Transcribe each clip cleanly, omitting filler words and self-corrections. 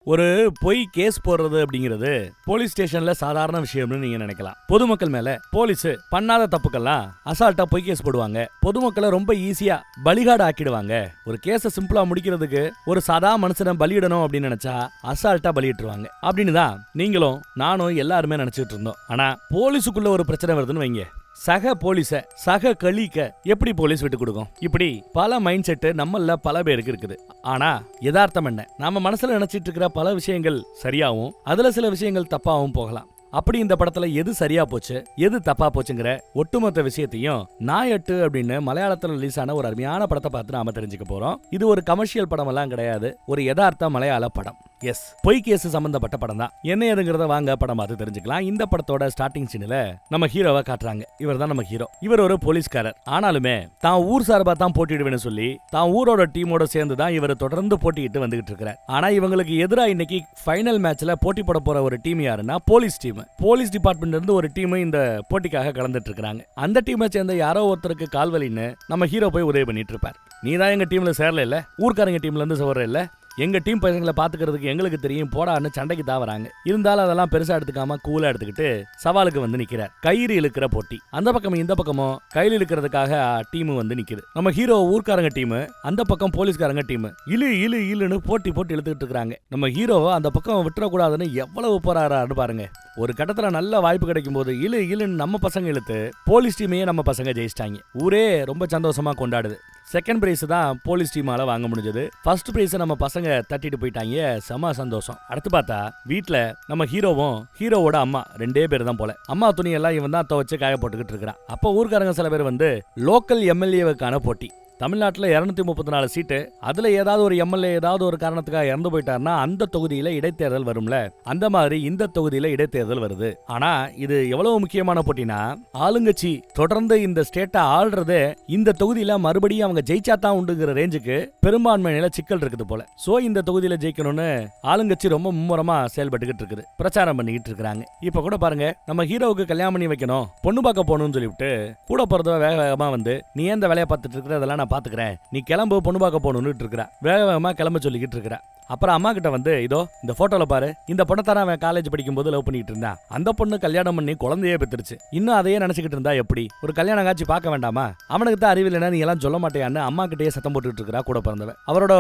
ஒரு பொய் கேஸ் போடுறது அப்படிங்கிறது போலீஸ் ஸ்டேஷன்ல சாதாரண விஷயம்னு நீங்க நினைக்கலாம். பொதுமக்கள் மேல போலீஸ் பண்ணாத தப்புக்கெல்லாம் அசால்ட்டா பொய் கேஸ் போடுவாங்க. பொதுமக்களை ரொம்ப ஈஸியா பலிகாடு ஆக்கிடுவாங்க. ஒரு கேஸ சிம்பிளா முடிக்கிறதுக்கு ஒரு சாதா மனுஷனை பலியிடணும் அப்படின்னு நினைச்சா அசால்ட்டா பலியிட்டுருவாங்க. அப்படின்னு தான் நீங்களும் நானும் எல்லாருமே நினைச்சிட்டு இருந்தோம். ஆனா போலீஸுக்குள்ள ஒரு பிரச்சனை வருதுன்னு வைங்க, சக போலீஸ சக கலீக்க எப்படி போலீஸ் விட்டு கொடுக்கும்? இப்படி பல மைண்ட் செட்டு நம்மள பல பேருக்கு இருக்குது. ஆனா யதார்த்தம் என்ன? நாம மனசுல நினைச்சிட்டு இருக்கிற பல விஷயங்கள் சரியாவும் அதுல சில விஷயங்கள் தப்பாவும் போகலாம். அப்படி இந்த படத்துல எது சரியா போச்சு எது தப்பா போச்சுங்கிற ஒட்டுமொத்த விஷயத்தையும் நாயட்டு அப்படின்னு மலையாளத்துல ரிலீஸ் ஆன ஒரு அருமையான படத்தை பார்த்து நாம தெரிஞ்சுக்க போறோம். இது ஒரு கமர்ஷியல் படம் எல்லாம் கிடையாது, ஒரு யதார்த்த மலையாள படம். எஸ், பொய் கேஸ் சம்பந்தப்பட்ட படம் தான். என்ன ஏதுங்கிறத வாங்க படம் பார்த்து தெரிஞ்சுக்கலாம். இந்த படத்தோட ஸ்டார்டிங் சீன்ல நம்ம ஹீரோவை காட்டுறாங்க. இவர் தான் நம்ம ஹீரோ. இவர் ஒரு போலீஸ்காரர். ஆனாலுமே தான் ஊர் சார்பா தான் போட்டிடுவேன்னு சொல்லி தான் ஊரோட டீமோட சேர்ந்து தான் இவர் தொடர்ந்து போட்டிட்டு வந்துகிட்டு இருக்கிறார். ஆனா இவங்களுக்கு எதிராக இன்னைக்கு ஃபைனல் மேட்ச்ல போட்டி போட போற ஒரு டீம் யாருன்னா போலீஸ் டீம். போலீஸ் டிபார்ட்மெண்ட்ல இருந்து ஒரு டீம் இந்த போட்டிக்காக கலந்துட்டு இருக்காங்க. அந்த டீமை சேர்ந்த யாரோ ஒருத்தருக்கு கால்வலின்னு நம்ம ஹீரோ போய் உதவி பண்ணிட்டு இருப்பார். நீ தான் எங்க டீம்ல சேரல இல்ல, ஊர்க்காரங்க டீம்ல இருந்து சேரல இல்ல, எங்க டீம் பசங்களை பாத்துக்கிறதுக்கு எங்களுக்கு தெரியும் போடான்னு சண்டைக்கு தாவறாங்க. இருந்தாலும் அதெல்லாம் பெருசா எடுத்துக்காம கூலா எடுத்துக்கிட்டு சவாலுக்கு வந்து நிக்கிறார். கயிறு இழுக்கிற போட்டி. அந்த பக்கம் இந்த பக்கமும் கையில் இழுக்கிறதுக்காக டீம் வந்து நிக்குது. நம்ம ஹீரோ ஊர்க்காரங்க டீம், அந்த பக்கம் போலீஸ்காரங்க டீம். இழு இழு இழுன்னு போட்டி போட்டு இழுத்துக்கிட்டு இருக்காங்க. நம்ம ஹீரோ அந்த பக்கம் விட்டுறக்கூடாதுன்னு எவ்வளவு போறாரு பாருங்க. ஒரு கட்டத்துல நல்ல வாய்ப்பு கிடைக்கும் போது இழு இழுன்னு நம்ம பசங்க இழுத்து போலீஸ் டீமையே நம்ம பசங்க ஜெயிச்சிட்டாங்க. ஊரே ரொம்ப சந்தோஷமா கொண்டாடுது. செகண்ட் பிரைஸ் தான் போலீஸ் டீமால வாங்க முடிஞ்சது. ஃபர்ஸ்ட் பிரைஸ் நம்ம பசங்க தட்டிட்டு போயிட்டாங்க. செம சந்தோஷம். அடுத்து பார்த்தா வீட்டுல நம்ம ஹீரோவும் ஹீரோவோட அம்மா ரெண்டே பேர் தான் போல. அம்மா துணி எல்லாம் இவன் தான் துவச்சு காய போட்டுக்கிட்டு இருக்கிறான். அப்போ ஊர்க்காரங்க சில பேர் வந்து லோக்கல் எம்எல்ஏவுக்கான போட்டி. தமிழ்நாட்டில் 234 சீட்டு. அதுல ஏதாவது ஒரு எம்எல்ஏ ஏதாவது ஒரு காரணத்துக்காக இறந்து போயிட்டாருன்னா அந்த தொகுதியில இடைத்தேர்தல் வரும்ல, அந்த மாதிரி இந்த தொகுதியில இடைத்தேர்தல் வருது. ஆனா இது எவ்வளவு முக்கியமான போட்டினா, ஆளுங்கட்சி தொடர்ந்து இந்த ஸ்டேட்டை ஆள்றதே இந்த தொகுதியில மறுபடியும் அவங்க ஜெயிச்சா தான் உண்டுங்கிற ரேஞ்சுக்கு பெரும்பான்மையில சிக்கல் இருக்குது போல. சோ இந்த தொகுதியில ஜெயிக்கணும்னு ஆளுங்கட்சி ரொம்ப மும்முரமா செயல்பட்டுக்கிட்டு இருக்குது, பிரச்சாரம் பண்ணிக்கிட்டு இருக்காங்க. இப்ப கூட பாருங்க, நம்ம ஹீரோவுக்கு கல்யாணம் பண்ணி வைக்கணும், பொண்ணு பார்க்க போகணும்னு சொல்லிவிட்டு கூட பிறந்த வேக வேகமா வந்து நீ ஏன் இந்த வேலையை பார்த்துட்டு இருக்கிற, அதெல்லாம் பாத்துக்கிறேன், நீ கிளம்பு பொண்ணு பார்க்க போகணும்னு இருக்கிறா. வேக வேகமா கிளம்ப சொல்லிக்கிட்டு இருக்கிறா. அப்புறம் அம்மா கிட்ட வந்து இதோ இந்த போட்டோல பாரு, இந்த பொண்ணை தானே அவன் காலேஜ் படிக்கும் போது லவ் பண்ணிட்டு இருந்தான், அந்த பொண்ணு கல்யாணம் பண்ணி குழந்தையே பெற்றுருச்சு, இன்னும் அதையே நினைச்சுக்கிட்டு இருந்தா எப்படி, ஒரு கல்யாணம் காட்சி பார்க்க வேண்டாமா, அவனுக்கு தான் அறிவில்லைன்னா நீ எல்லாம் சொல்ல மாட்டேயான்னு அம்மா கிட்டே சத்தம் போட்டுட்டு இருக்கிறா கூட பிறந்தவ. அவரோட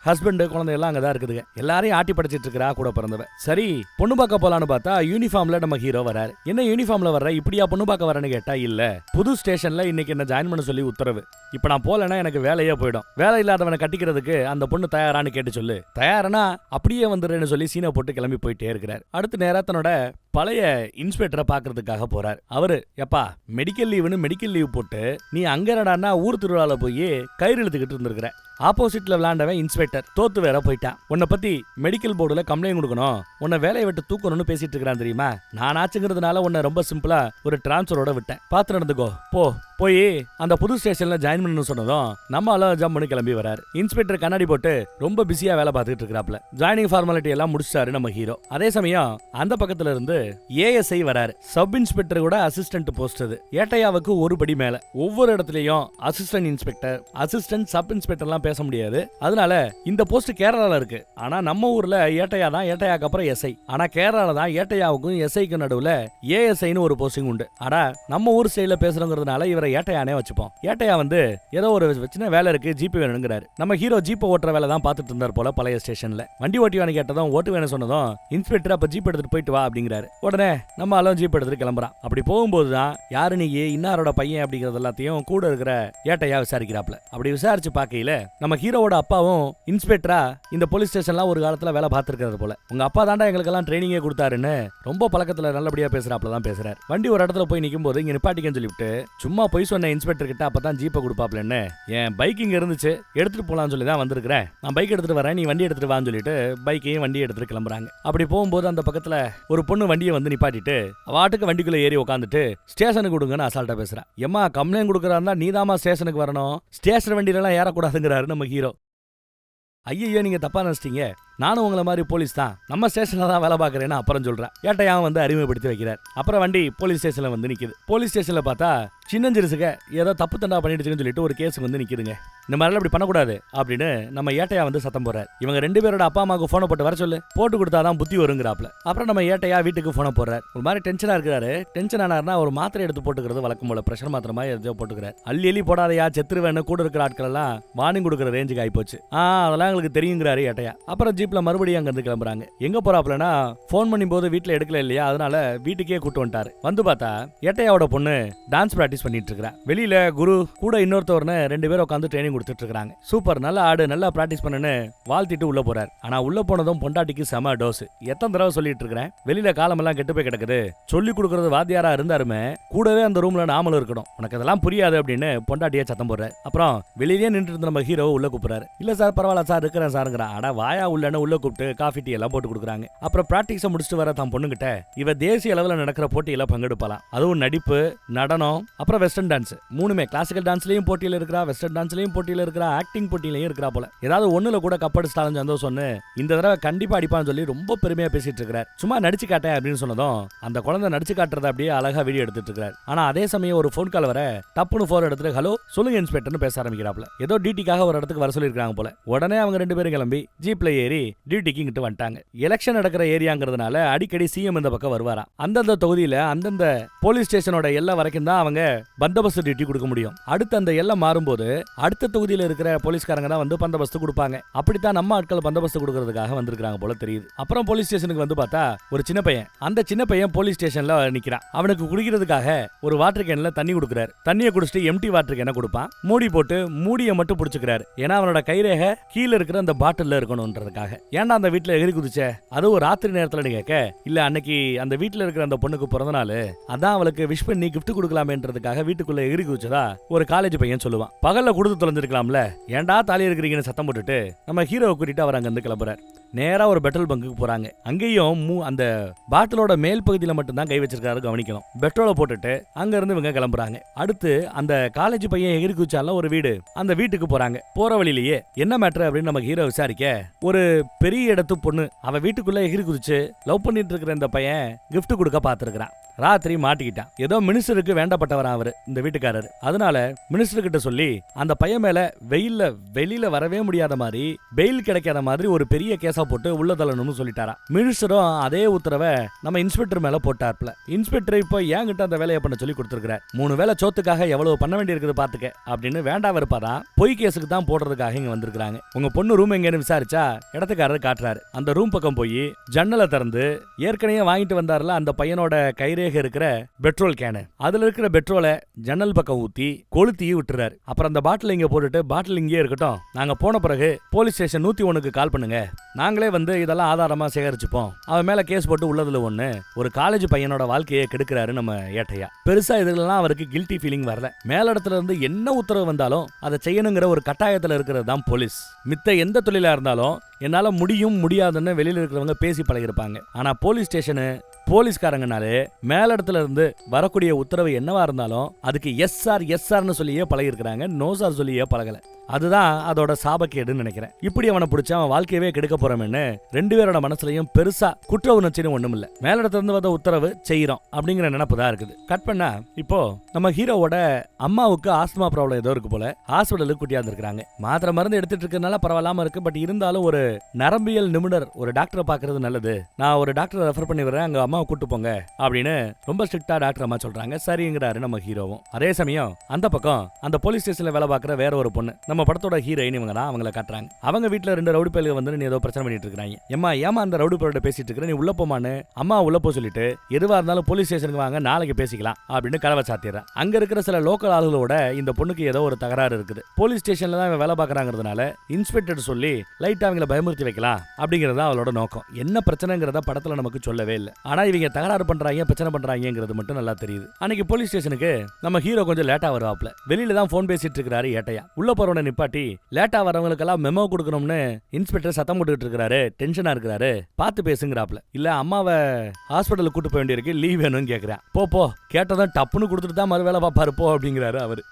ஹஸ்பண்ட் குழந்தை எல்லாம் அங்கதான் இருக்குதுங்க. எல்லாரையும் ஆட்டி படைச்சிட்டு இருக்கிறா கூட பிறந்தவ. சரி பொண்ணு பார்க்க போலான்னு பார்த்தா யூனிஃபார்ம்ல நம்ம ஹீரோ வராரு. என்ன யூனிஃபார்ம்ல வர்ற, இப்படியா பொண்ணு பார்க்க வரேன்னு கேட்டா இல்ல, புது ஸ்டேஷன்ல இன்னைக்கு என்ன ஜாயின் பண்ண சொல்லி உத்தரவு, இப்ப நான் போலன்னா எனக்கு வேலையே போயிடும், வேலை இல்லாதவனை கட்டிக்கிறதுக்கு அந்த பொண்ணு தயாரான்னு கேட்டு சொல்லு, தயாரனா அப்படியே வந்துடுறேன்னு சொல்லி சீனை போட்டு கிளம்பி போயிட்டே இருக்கிறார். அடுத்து நேரா தன்னோட பழைய இன்ஸ்பெக்டரை பாக்குறதுக்காக போறார். அவரு எப்பா மெடிக்கல் லீவுன்னு மெடிக்கல் லீவ் போட்டு நீ அங்க என்னடான்னா ஊர் திருவிழால போய் கயிறு இழுத்துக்கிட்டு இருந்திருக்கிற. ஆப்போசிட்ல விளையாண்டவன் இன்ஸ்பெக்டர் தோத்து வேற போயிட்டான். உன்னை பத்தி மெடிக்கல் போர்டுல கம்ப்ளைண்ட் கொடுக்கணும், உன்னை வேலையை விட்டு தூக்கணும்னு பேசிட்டு இருக்கிறான் தெரியுமா. நான் ஆச்சுங்கிறதுனால உன்னை ரொம்ப சிம்பிளா ஒரு டிரான்ஸ்பரோட விட்டேன், பார்த்து நடந்துக்கோ போ. போய் அந்த புது ஸ்டேஷன்ல ஜாயின் பண்ணணும்னு சொன்னதும் நம்ம எல்லாம் ஜம்ப் பண்ணி கிளம்பி வராரு. இன்ஸ்பெக்டர் கண்ணாடி போட்டு ரொம்ப பிஸியா வேலை பார்த்துட்டு இருக்கிறாப்ல. ஜாயினிங் ஃபார்மாலிட்டி எல்லாம் முடிச்சாரு நம்ம ஹீரோ. அதே சமயம் அந்த பக்கத்துல இருந்து ஏஎஸ்ஐ வராரு. சப் இன்ஸ்பெக்டர் கூட அசிஸ்டன்ட் போஸ்ட். அது ஏட்டையாவுக்கு ஒரு படி மேல. ஒவ்வொரு இடத்துலயும் அசிஸ்டன்ட் இன்ஸ்பெக்டர் அசிஸ்டன்ட் சப் இன்ஸ்பெக்டர்லாம் பேச முடியாது. அதனால இந்த போஸ்ட் கேரளால இருக்கு. ஆனா நம்ம ஊர்ல ஏட்டையா தான், ஏட்டையாக்கு அப்புறம் எஸ்ஐ. ஆனா கேரளால தான் ஏட்டையாவுக்கும் எஸ்ஐக்கும் நடுவுல ஏஎஸ்ஐன்னு ஒரு போஸ்டிங் உண்டு. ஆனா நம்ம ஊர் ஸ்டைல பேசுறோங்கிறதுனால இவரை ஏட்டையானே வச்சுப்போம். ஏட்டையா வந்து ஏதோ ஒரு சின்ன வேலை இருக்கு, ஜீப் வேணுங்கிறாரு. நம்ம ஹீரோ ஜீப் ஓட்டுற வேலை தான் பார்த்துட்டு இருந்தார் போல பழைய ஸ்டேஷன்ல. வண்டி ஓட்டிவானு கேட்டதும் ஓட்டு வேணும் சொன்னதும் இன்ஸ்பெக்டர் அப்ப ஜீப் எடுத்துட்டு போயிட்டு வா அப்படிங்கிறாரு. உடனே நம்ம எல்லாம் ஜீப் எடுத்துட்டு கிளம்புறான். அப்படி போகும்போதுதான் யாரு நீ இன்னாரோட பையன் அப்படிங்கறது எல்லாத்தையும் கூட இருக்கிற ஏட்டையா விசாரிக்கிறாப்ல. அப்படி விசாரிச்சு பார்க்கையில நம்ம ஹீரோவோட அப்பாவும் இன்ஸ்பெக்டரா இந்த போலீஸ் ஸ்டேஷன்ல ஒரு காலத்துல வேலை பார்த்திருக்கிறது போல. உங்க அப்பா தாண்டா எங்களுக்கு எல்லாம் ட்ரைனிங்கே கொடுத்தாருன்னு ரொம்ப பழக்கத்துல நல்லபடியா பேசுறாப்ல தான் பேசுறாரு. வண்டி ஒரு இடத்துல போய் நிக்கும் போது இங்க நிப்பாட்டிக்கன்னு சொல்லிவிட்டு சும்மா போய் சொன்ன இன்ஸ்பெக்டர் கிட்ட அப்பதான் ஜீப்பை கொடுப்பாப்லன்னு, என் பைக் இங்க இருந்துச்சு எடுத்துட்டு போலான்னு சொல்லி தான் வந்திருக்கிறேன், நான் பைக் எடுத்துட்டு வரேன், நீ வண்டி எடுத்துட்டு வான்னு சொல்லிட்டு பைக்கையும் வண்டி எடுத்துட்டு கிளம்புறாங்க. அப்படி போகும்போது அந்த பக்கத்துல ஒரு பொண்ணு வண்டியை வந்து நிப்பாட்டிட்டு வாட்டுக்கு வண்டிக்குள்ள ஏறி உட்காந்துட்டு ஸ்டேஷனுக்கு கொடுங்கன்னு அசால்ட்டா பேசுறா. எம்மா கம்ப்ளைண்ட் கொடுக்கறாருந்தா நீதாமா ஸ்டேஷனுக்கு வரணும், ஸ்டேஷன் வண்டியில எல்லாம் ஏறக்கூடாதுங்கிறாரு நம்ம ஹீரோ. ஐயோ நீங்க தப்பா நினைச்சிட்டீங்க, நானும் உங்களை மாதிரி போலீஸ் தான், நம்ம ஸ்டேஷன்ல தான் வேலை பார்க்கறேன்னு அப்புறம் சொல்றேன். ஏட்டையாவும் வந்து அறிமுகப்படுத்தி வைக்கிறார். அப்புறம் வண்டி போலீஸ் ஸ்டேஷன்ல வந்து நிக்குது. போலீஸ் ஸ்டேஷன்ல பார்த்தா சின்னஞ்சிறுசுக ஏதோ தப்பு தண்டா பண்ணிடுச்சுன்னு சொல்லிட்டு ஒரு கேஸ் வந்து நிக்குதுங்க. இந்த மாதிரிலாம் இப்படி பண்ணக்கூடாது அப்படின்னு நம்ம ஏட்டையா வந்து சத்தம் போடுறாரு. இவங்க 2 பேரோட அப்பா அம்மாவுக்கு போனை போட்டு வர சொல்லு, போட்டு கொடுத்தாதான் புத்தி வருங்கிறாப்ல. அப்புறம் நம்ம ஏட்டையா வீட்டுக்கு போனை போடுறாரு. ஒரு மாதிரி டென்ஷனா இருக்கிறாரு. டென்ஷன் ஆனாருன்னா ஒரு மாத்திரை எடுத்து போட்டுக்கிறது வழக்கம் போல, பிரஷர் மாத்திரமா எதோ போட்டுக்கிறாரு. அள்ளி போடாதையா செத்துருவேன்னு கூட இருக்கிற ஆட்கள் எல்லாம் வார்னிங் கொடுக்குற ரேஞ்சுக்கு ஆயிப்போச்சு. அதெல்லாம் எங்களுக்கு தெரியுங்கிறாரு ஏட்டையா. அப்புறம் ஜீப்ல மறுபடியும் அங்க இருந்து கிளம்புறாங்க. எங்க போறாப்லனா போன் பண்ணும் போது வீட்டுல எடுக்கல இல்லையா, அதனால வீட்டுக்கே கூட்டு வந்துட்டாரு. வந்து பார்த்தா ஏட்டையாவோட பொண்ணு டான்ஸ் பிராக்டிஸ் பண்ணிட்டு இருக்கா. வெளியில குரு கூட இன்னொருத்தவர்னு 2 பேரும் உட்காந்து ட்ரைனிங் கொடுத்துட்டு இருக்காங்க. சூப்பர், நல்லா ஆடு, நல்லா பிராக்டிஸ் பண்ணுன்னு வாழ்த்திட்டு உள்ள போறாரு. ஆனா உள்ள போனதும் பொண்டாட்டிக்கு செம டோஸ். எத்தனை தடவை சொல்லிட்டு இருக்கிறேன், வெளியில காலமெல்லாம் கெட்டு போய் கிடக்குது, சொல்லி கொடுக்கறது வாத்தியாரா இருந்தாருமே கூடவே அந்த ரூம்ல நாமளும் இருக்கணும், உனக்கு அதெல்லாம் புரியாது அப்படின்னு பொண்டாட்டியே சத்தம் போடுறாரு. அப்புறம் வெளியிலே நின்று இருந்த நம்ம ஹீரோ உள்ள கூப்பிடுறாரு. இல்ல சார் பரவாயில்ல சார் இருக்கிறேன் சாருங்கிறான். அட வாயா உள்ளன்னு உள்ள கூப்பிட்டு காஃபி டீ எல்லாம் போட்டு கொடுக்குறாங்க. அப்புறம் பிராக்டிஸை முடிச்சுட்டு வர தான் பொண்ணுகிட்ட இவ தேசிய அளவில் நடக்கிற போட்டியில பங்கெடுப்பாலாம், அதுவும் நடிப்பு, நடனம், அப்புறம் வெஸ்டர்ன் டான்ஸ், 3மே கிளாசிக்கல் டான்ஸ்லயும் போட்டியில இருக்கிறா, வெஸ்டர்ன் டான்ஸ்லயும் போட்டியில இருக்கிறா, ஆக்டிங் போட்டியிலையும் இருக்கிறா போல. ஏதாவது ஒண்ணுல கூட கப்படிச்சிட்டாலும் சந்தோஷம்னு இந்த தடவை கண்டிப்பா அடிப்பான்னு சொல்லி ரொம்ப பெருமையா பேசிட்டு இருக்கிறார். சும்மா நடிச்சு காட்டேன் அப்படின்னு சொன்னதும் அந்த குழந்தை நடிச்சு காட்டுறத அப்படியே அழகா வீடியோ எடுத்துட்டு இருக்காரு. ஆனா அதே சமயம் ஒரு போன் கால் வர டப்புன்னு போன் எடுத்துட்டு ஹலோ சொல்லுங்க இன்ஸ்பெக்டர்னு பேச ஆரம்பிக்கிறாப்ல. ஏதோ டியூட்டிக்காக ஒரு இடத்துக்கு வர சொல்லிருக்காங்க போல. உடனே அவங்க 2 பேரும் கிளம்பி ஜீப்ல ஏறி டியூட்டிக்கு இங்கிட்டு வந்துட்டாங்க. எலெக்ஷன் நடக்கிற ஏரியாங்கிறதுனால அடிக்கடி சிஎம் இந்த பக்கம் வருவாராம். அந்தந்த தொகுதியில அந்தந்த போலீஸ் ஸ்டேஷனோட எல்லை வரைக்கும் தான் அவங்க பந்தோபஸ்து டியூட்டி கொடுக்க முடியும். அடுத்து அந்த எல்லை மாறும்போது அடுத்த தொகுதியில இருக்கிற போலீஸ்காரங்க தான் வந்து பந்தோபஸ்து கொடுப்பாங்க. அப்படித்தான் நம்ம ஆட்கள் பந்தோபஸ்து கொடுக்கறதுக்காக வந்திருக்காங்க போல தெரியுது. அப்புறம் போலீஸ் ஸ்டேஷனுக்கு வந்து பார்த்தா ஒரு சின்ன பையன், அந்த சின்ன பையன் போலீஸ் ஸ்டேஷன்ல நிக்கிறான். அவனுக்கு குடிக்கிறதுக்காக ஒரு வாட்டர் கேன்ல தண்ணி கொடுக்குறாரு. தண்ணியை குடிச்சிட்டு எம்டி வாட்டர் கேனை கொடுப்பான். மூடி போட்டு மூடியை மட்டும் பிடிச்சுக்கிறாரு. ஏன்னா அவனோட கைரேகை கீழே இருக்கிற அந்த பாட்டில் இருக்கணும்ன்றதுக்காக. ஏன்டா அந்த வீட்டுல எகிரி குதிச்ச, அதுவும் ராத்திரி நேரத்துல கேட்க, இல்ல அன்னைக்கு அந்த வீட்டுல இருக்கிற அந்த பொண்ணுக்கு பிறந்த நாள், அதான் அவளுக்கு விஷ் பண்ணி கிஃப்ட் கொடுக்கலாமேன்றதுக்காக வீட்டுக்குள்ள எகிரி குதிச்சதா ஒரு காலேஜ் பையன் சொல்லுவான். பகல்ல கொடுத்து தொலைஞ்சிருக்கலாம்ல, ஏன்டா தாலி இருக்கிறீங்கன்னு சத்தம் போட்டுட்டு நம்ம ஹீரோவை கூட்டிட்டு அவர் அங்க இருந்து கிளம்புறாரு. நேரா ஒரு பெட்ரோல் பங்குக்கு போறாங்க. அங்கேயும் அந்த பாட்டிலோட மேல் பகுதியில மட்டும் தான் கை வச்சிருக்காரு, கவனிக்கணும். பெட்ரோலை போட்டுட்டு அங்க இருந்து இவங்க கிளம்புறாங்க. அடுத்து அந்த காலேஜ் பையன் எகிரி குதிச்சாலும் ஒரு வீடு, அந்த வீட்டுக்கு போறாங்க. போற வழியிலேயே என்ன மேட்டர் அப்படின்னு நம்ம ஹீரோ விசாரிக்க, ஒரு பெரிய இடத்து பொண்ணு அவ வீட்டுக்குள்ள எகிரி குதிச்சு லவ் பண்ணிட்டு இருக்கிற இந்த பையன் கிஃப்ட் கொடுக்க பாத்துருக்கான். ராத்திரி மாட்டிக்கிட்டான். ஏதோ மினிஸ்டருக்கு வேண்டப்பட்டவரா அவரு இந்த வீட்டுக்காரரு. அதனால மினிஸ்டர் கிட்ட சொல்லி அந்த பையன் மேல வெளியில வரவே முடியாத மாதிரி, பெயில் கிடைக்காத மாதிரி ஒரு பெரிய கேஸா போட்டு உள்ள தள்ளணும்னு சொல்லிட்டாரா. மினிஸ்டரும் அதே உத்தரவை நம்ம இன்ஸ்பெக்டர் மேல போட்டார்ல. இன்ஸ்பெக்டர் இப்போ என்கிட்ட அந்த வேலையை பண்ண சொல்லி கொடுத்துருக்காரு. 3 வேளை சோத்துக்காக எவ்வளவு பண்ண வேண்டி இருக்குது பாத்துக்க அப்படின்னு வேண்டாம் இருப்பாதான் பொய் கேஸுக்கு தான் போடுறதுக்காக இங்க வந்திருக்காங்க. உங்க பொண்ணு ரூம் எங்கன்னு விசாரிச்சா இடத்துக்காரர் காட்டுறாரு. அந்த ரூம் பக்கம் போய் ஜன்னலை திறந்து ஏற்கனவே வாங்கிட்டு வந்தாருல அந்த பையனோட கைரே இருக்கிற பெட்ரோல் கேனு, அதுல இருக்கிற பெட்ரோலை ஜன்னல் பக்கம் ஊத்தி கொளுத்தி விட்டுறாரு. அப்புறம் அந்த பாட்டில் இங்க போட்டுட்டு பாட்டில் இங்கே இருக்கட்டும், நாங்க போன பிறகு போலீஸ் ஸ்டேஷன் 101க்கு கால் பண்ணுங்க, நாங்களே வந்து இதெல்லாம் ஆதாரமா சேகரிச்சுப்போம். அவன் மேல கேஸ் போட்டு உள்ளதுல ஒண்ணு. ஒரு காலேஜ் பையனோட வாழ்க்கையை கெடுக்கிறாரு நம்ம ஏட்டையா. பெருசா இதுலாம் அவருக்கு கில்ட்டி ஃபீலிங் வரல. மேலிடத்துல இருந்து என்ன உத்தரவு வந்தாலும் அதை செய்யணுங்கிற ஒரு கட்டாயத்துல இருக்கிறது தான் போலீஸ். மித்த எந்த தொழிலா இருந்தாலும் என்னால முடியாதுன்னு வெளியில இருக்கிறவங்க பேசி பழகிருப்பாங்க. ஆனா போலீஸ் ஸ்டேஷனு போலீஸ்காரங்கனாலே மேலிடத்துல இருந்து வரக்கூடிய உத்தரவு என்னவா இருந்தாலும் அதுக்கு எஸ்ஆர்னு சொல்லியே பழகிருக்கிறாங்க, நோ சார் சொல்லியே பழகல. அதுதான் அதோட சாபக்கேடுன்னு நினைக்கிறேன். இப்படி அவனை பிடிச்ச அவன் வாழ்க்கையவே கெடுக்க போறோம்னு 2 பேரோட மனசுலயும் பெருசா குற்ற உணர்ச்சின்னு ஒண்ணும் இல்ல. மேலிடத்துல இருந்து வந்த உத்தரவு செய்யறோம் அப்படிங்கிற நினைப்பு தான் இருக்குது. கட் பண்ணா இப்போ நம்ம ஹீரோவோட அம்மாவுக்கு ஆஸ்துமா ப்ராப்ளம் ஏதோ இருக்கு போல, ஹாஸ்பிட்டலுக்கு கூட்டியாந்து இருக்காங்க. மாத்திரை மருந்து எடுத்துட்டு இருக்கனால பரவாயில்லாம இருக்கு. பட் இருந்தாலும் ஒரு நரம்பியல் நிபுணர், ஒரு டாக்டரை பாக்குறது நல்லது, நான் ஒரு டாக்டரை ரெஃபர் பண்ணி வரேன், அங்க அம்மாவை கூட்டு போங்க அப்படின்னு ரொம்ப ஸ்ட்ரிக்டா டாக்டர் அம்மா சொல்றாங்க. சரிங்கிறாரு நம்ம ஹீரோவும். அதே சமயம் அந்த பக்கம் அந்த போலீஸ் ஸ்டேஷன்ல வேலை பார்க்குற வேற ஒரு பொண்ணு, நம்ம படத்தோட ஹீரோயின், இவங்க தான் அவங்கள காட்டுறாங்க. அவங்க வீட்டுல 2 ரவுடி பேலுக வந்து நீ ஏதோ பிரச்சனை பண்ணிட்டு இருக்காங்க. ஏமா அந்த ரவுடி பேரோட பேசிட்டு இருக்க, நீ உள்ள போமான்னு அம்மா உள்ள போ சொல்லிட்டு, எதுவா இருந்தாலும் போலீஸ் ஸ்டேஷனுக்கு வாங்க, நாளைக்கு பேசிக்கலாம் அப்படின்னு கதவை சாத்திடுறான். அங்க இருக்கிற சில லோக்கல் ஆளுகளோட இந்த பொண்ணுக்கு ஏதோ ஒரு தகராறு இருக்குது. போலீஸ் ஸ்டேஷன்ல தான் வேலை பார்க்கறாங்கிறதுனால இன்ஸ்பெக்டர் சொல்லி லைட்டா அவங்கள பயமுறுத்தி வைக்கலாம் அப்படிங்கறது அவளோட நோக்கம். என்ன பிரச்சனைங்கிறத படத்துல நமக்கு சொல்லவே இல்லை. ஆனா இவங்க தகராறு பண்றாங்க, பிரச்சனை பண்றாங்கிறது மட்டும் நல்லா தெரியுது. அன்னைக்கு போலீஸ் ஸ்டேஷனுக்கு நம்ம ஹீரோ கொஞ்சம் லேட்டா வருவாப்ல. வெளியில தான் போன் பேசிட்டு இருக்காரு ஏட்டையா. உள்ள போறவன நிப்பாட்டி லேட்டா வரவங்களுக்கெல்லாம் மெமோ கொடுக்கணும்னு இன்ஸ்பெக்டர் சத்தம் போட்டுக்கிட்டு இருக்காரு, டென்ஷனா இருக்கிறாரு, பார்த்து பேசுங்கிறாப்ல. இல்ல அம்மாவை ஹாஸ்பிட்டலுக்கு கூட்டு போக வேண்டியிருக்கு, லீவ் வேணும்னு கேட்கிறேன். போ கேட்டதான் டப்புன்னு கொடுத்துட்டு தான் மறு வேலை பாப்பாரு போ அப்படிங்கிறாரு அவரு.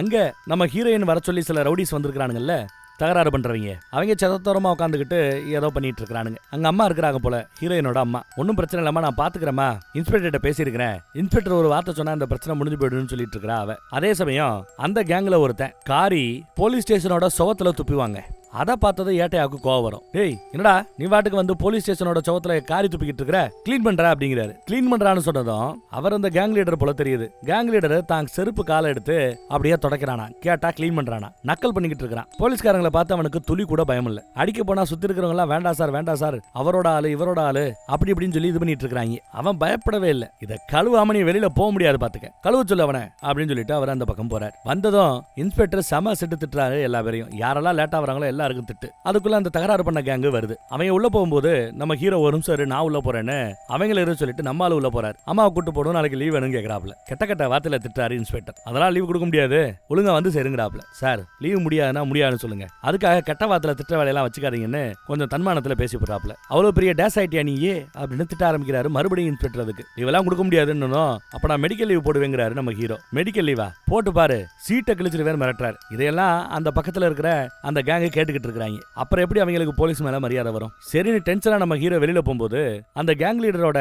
அங்க நம்ம ஹீரோயின் வர சொல்லி சில ரவுடிஸ் வந்திருக்கானுங்கல்ல, தகராறு பண்றவங்க அவங்க சதத்தோரமா உட்காந்துக்கிட்டு ஏதோ பண்ணிட்டு இருக்கானுங்க. அங்க அம்மா இருக்கிறாங்க போல, ஹீரோயினோட அம்மா. ஒன்னும் பிரச்சனை இல்லாம நான் பாத்துக்கிறேமா, இன்ஸ்பெக்டர்கிட்ட பேசியிருக்கிறேன், இன்ஸ்பெக்டர் ஒரு வார்த்தை சொன்னா அந்த பிரச்சனை முடிஞ்சு போயிடுன்னு சொல்லிட்டு இருக்கா அவ. அதே சமயம் அந்த கேங்ல ஒருத்தன் காரி போலீஸ் ஸ்டேஷனோட சுவத்துல துப்பிவாங்க. அதை பார்த்தது ஏட்டையாவுக்கு கோவம் வரும். டேய் என்னடா நீ வாட்டுக்கு வந்து போலீஸ் ஸ்டேஷனோட சவத்துல காரி துப்பிக்கிட்டு இருக்கிற, கிளீன் பண்ற அப்படிங்கிறாரு. கிளீன் பண்றான்னு சொன்னதும் அவர் அந்த கேங் லீடர் போல தெரியுது. கேங் லீடர் தான் செருப்பு காலை எடுத்து அப்படியே தொடக்கிறானா, கேட்டா கிளீன் பண்றானா, நக்கல் பண்ணிக்கிட்டு இருக்கான். போலீஸ்காரங்களை பார்த்து அவனுக்கு துளி கூட பயம் இல்ல. அடிக்க போனா சுத்தி இருக்கிறவங்க எல்லாம் வேண்டாம் சார் அவரோட ஆளு இவரோட ஆளு அப்படி இப்படின்னு சொல்லி இது பண்ணிட்டு இருக்காங்க. அவன் பயப்படவே இல்லை. இதை கழுவாம நீ வெளியில போக முடியாது பாத்துக்க, கழுவ சொல்லு அவனை அப்படின்னு சொல்லிட்டு அவர் அந்த பக்கம் போறாரு. வந்ததும் இன்ஸ்பெக்டர் செம செட்டு திட்டுறாரு எல்லா பேரையும். யாரெல்லாம் லேட்டா வராங்களோ எல்லாருக்கும் திட்டு. அதுக்குள்ள அந்த தகராறு பண்ண கேங்கு வருது. அவங்க உள்ள போகும்போது நம்ம ஹீரோ வரும், சரி நான் உள்ள போறேன்னு அவங்கள இரு சொல்லிட்டு நம்ம ஆளு உள்ள போறாரு. அம்மாவை கூட்டு போடும், நாளைக்கு லீவ் வேணும்னு கேட்கறாப்ல. கெட்ட வார்த்தையில திட்டாரு இன்ஸ்பெக்டர். அதெல்லாம் லீவ் கொடுக்க முடியாது, ஒழுங்கா வந்து சேருங்கடாப்ல. சார் லீவ் முடியாதுன்னா முடியாதுன்னு சொல்லுங்க, அதுக்காக கெட்ட வார்த்தையில திட்ட வேலையெல்லாம் வச்சுக்காதீங்கன்னு கொஞ்சம் தன்மானத்துல பேசி போறாப்ல. அவ்வளவு பெரிய டேஸ் ஆயிட்டியா நீயே அப்படின்னு திட்ட ஆரம்பிக்கிறாரு. மறுபடியும் இன்ஸ்பெக்டர் அதுக்கு லீவ் எல்லாம் கொடுக்க முடியாதுன்னு, அப்ப நான் மெடிக்கல் லீவ் போடுவேங்கிறாரு நம்ம ஹீரோ. மெடிக்கல் லீவா போட்டு பாரு, சீட்டை கிழிச்சிருவேன் மிரட்டுறாரு. இதையெல்லாம் அந்த பக்கத்துல இருக்கிற அந்த கேங்க கேட்டுக்கிட்டு இருக்காங்க. அப்புறம் எப்படி அவங்களுக்கு போலீஸ் மேல மரியாதை வரும்? சரின்னு டென்ஷனா நம்ம ஹீரோ வெளியில போகும்போது அந்த கேங் லீடரோட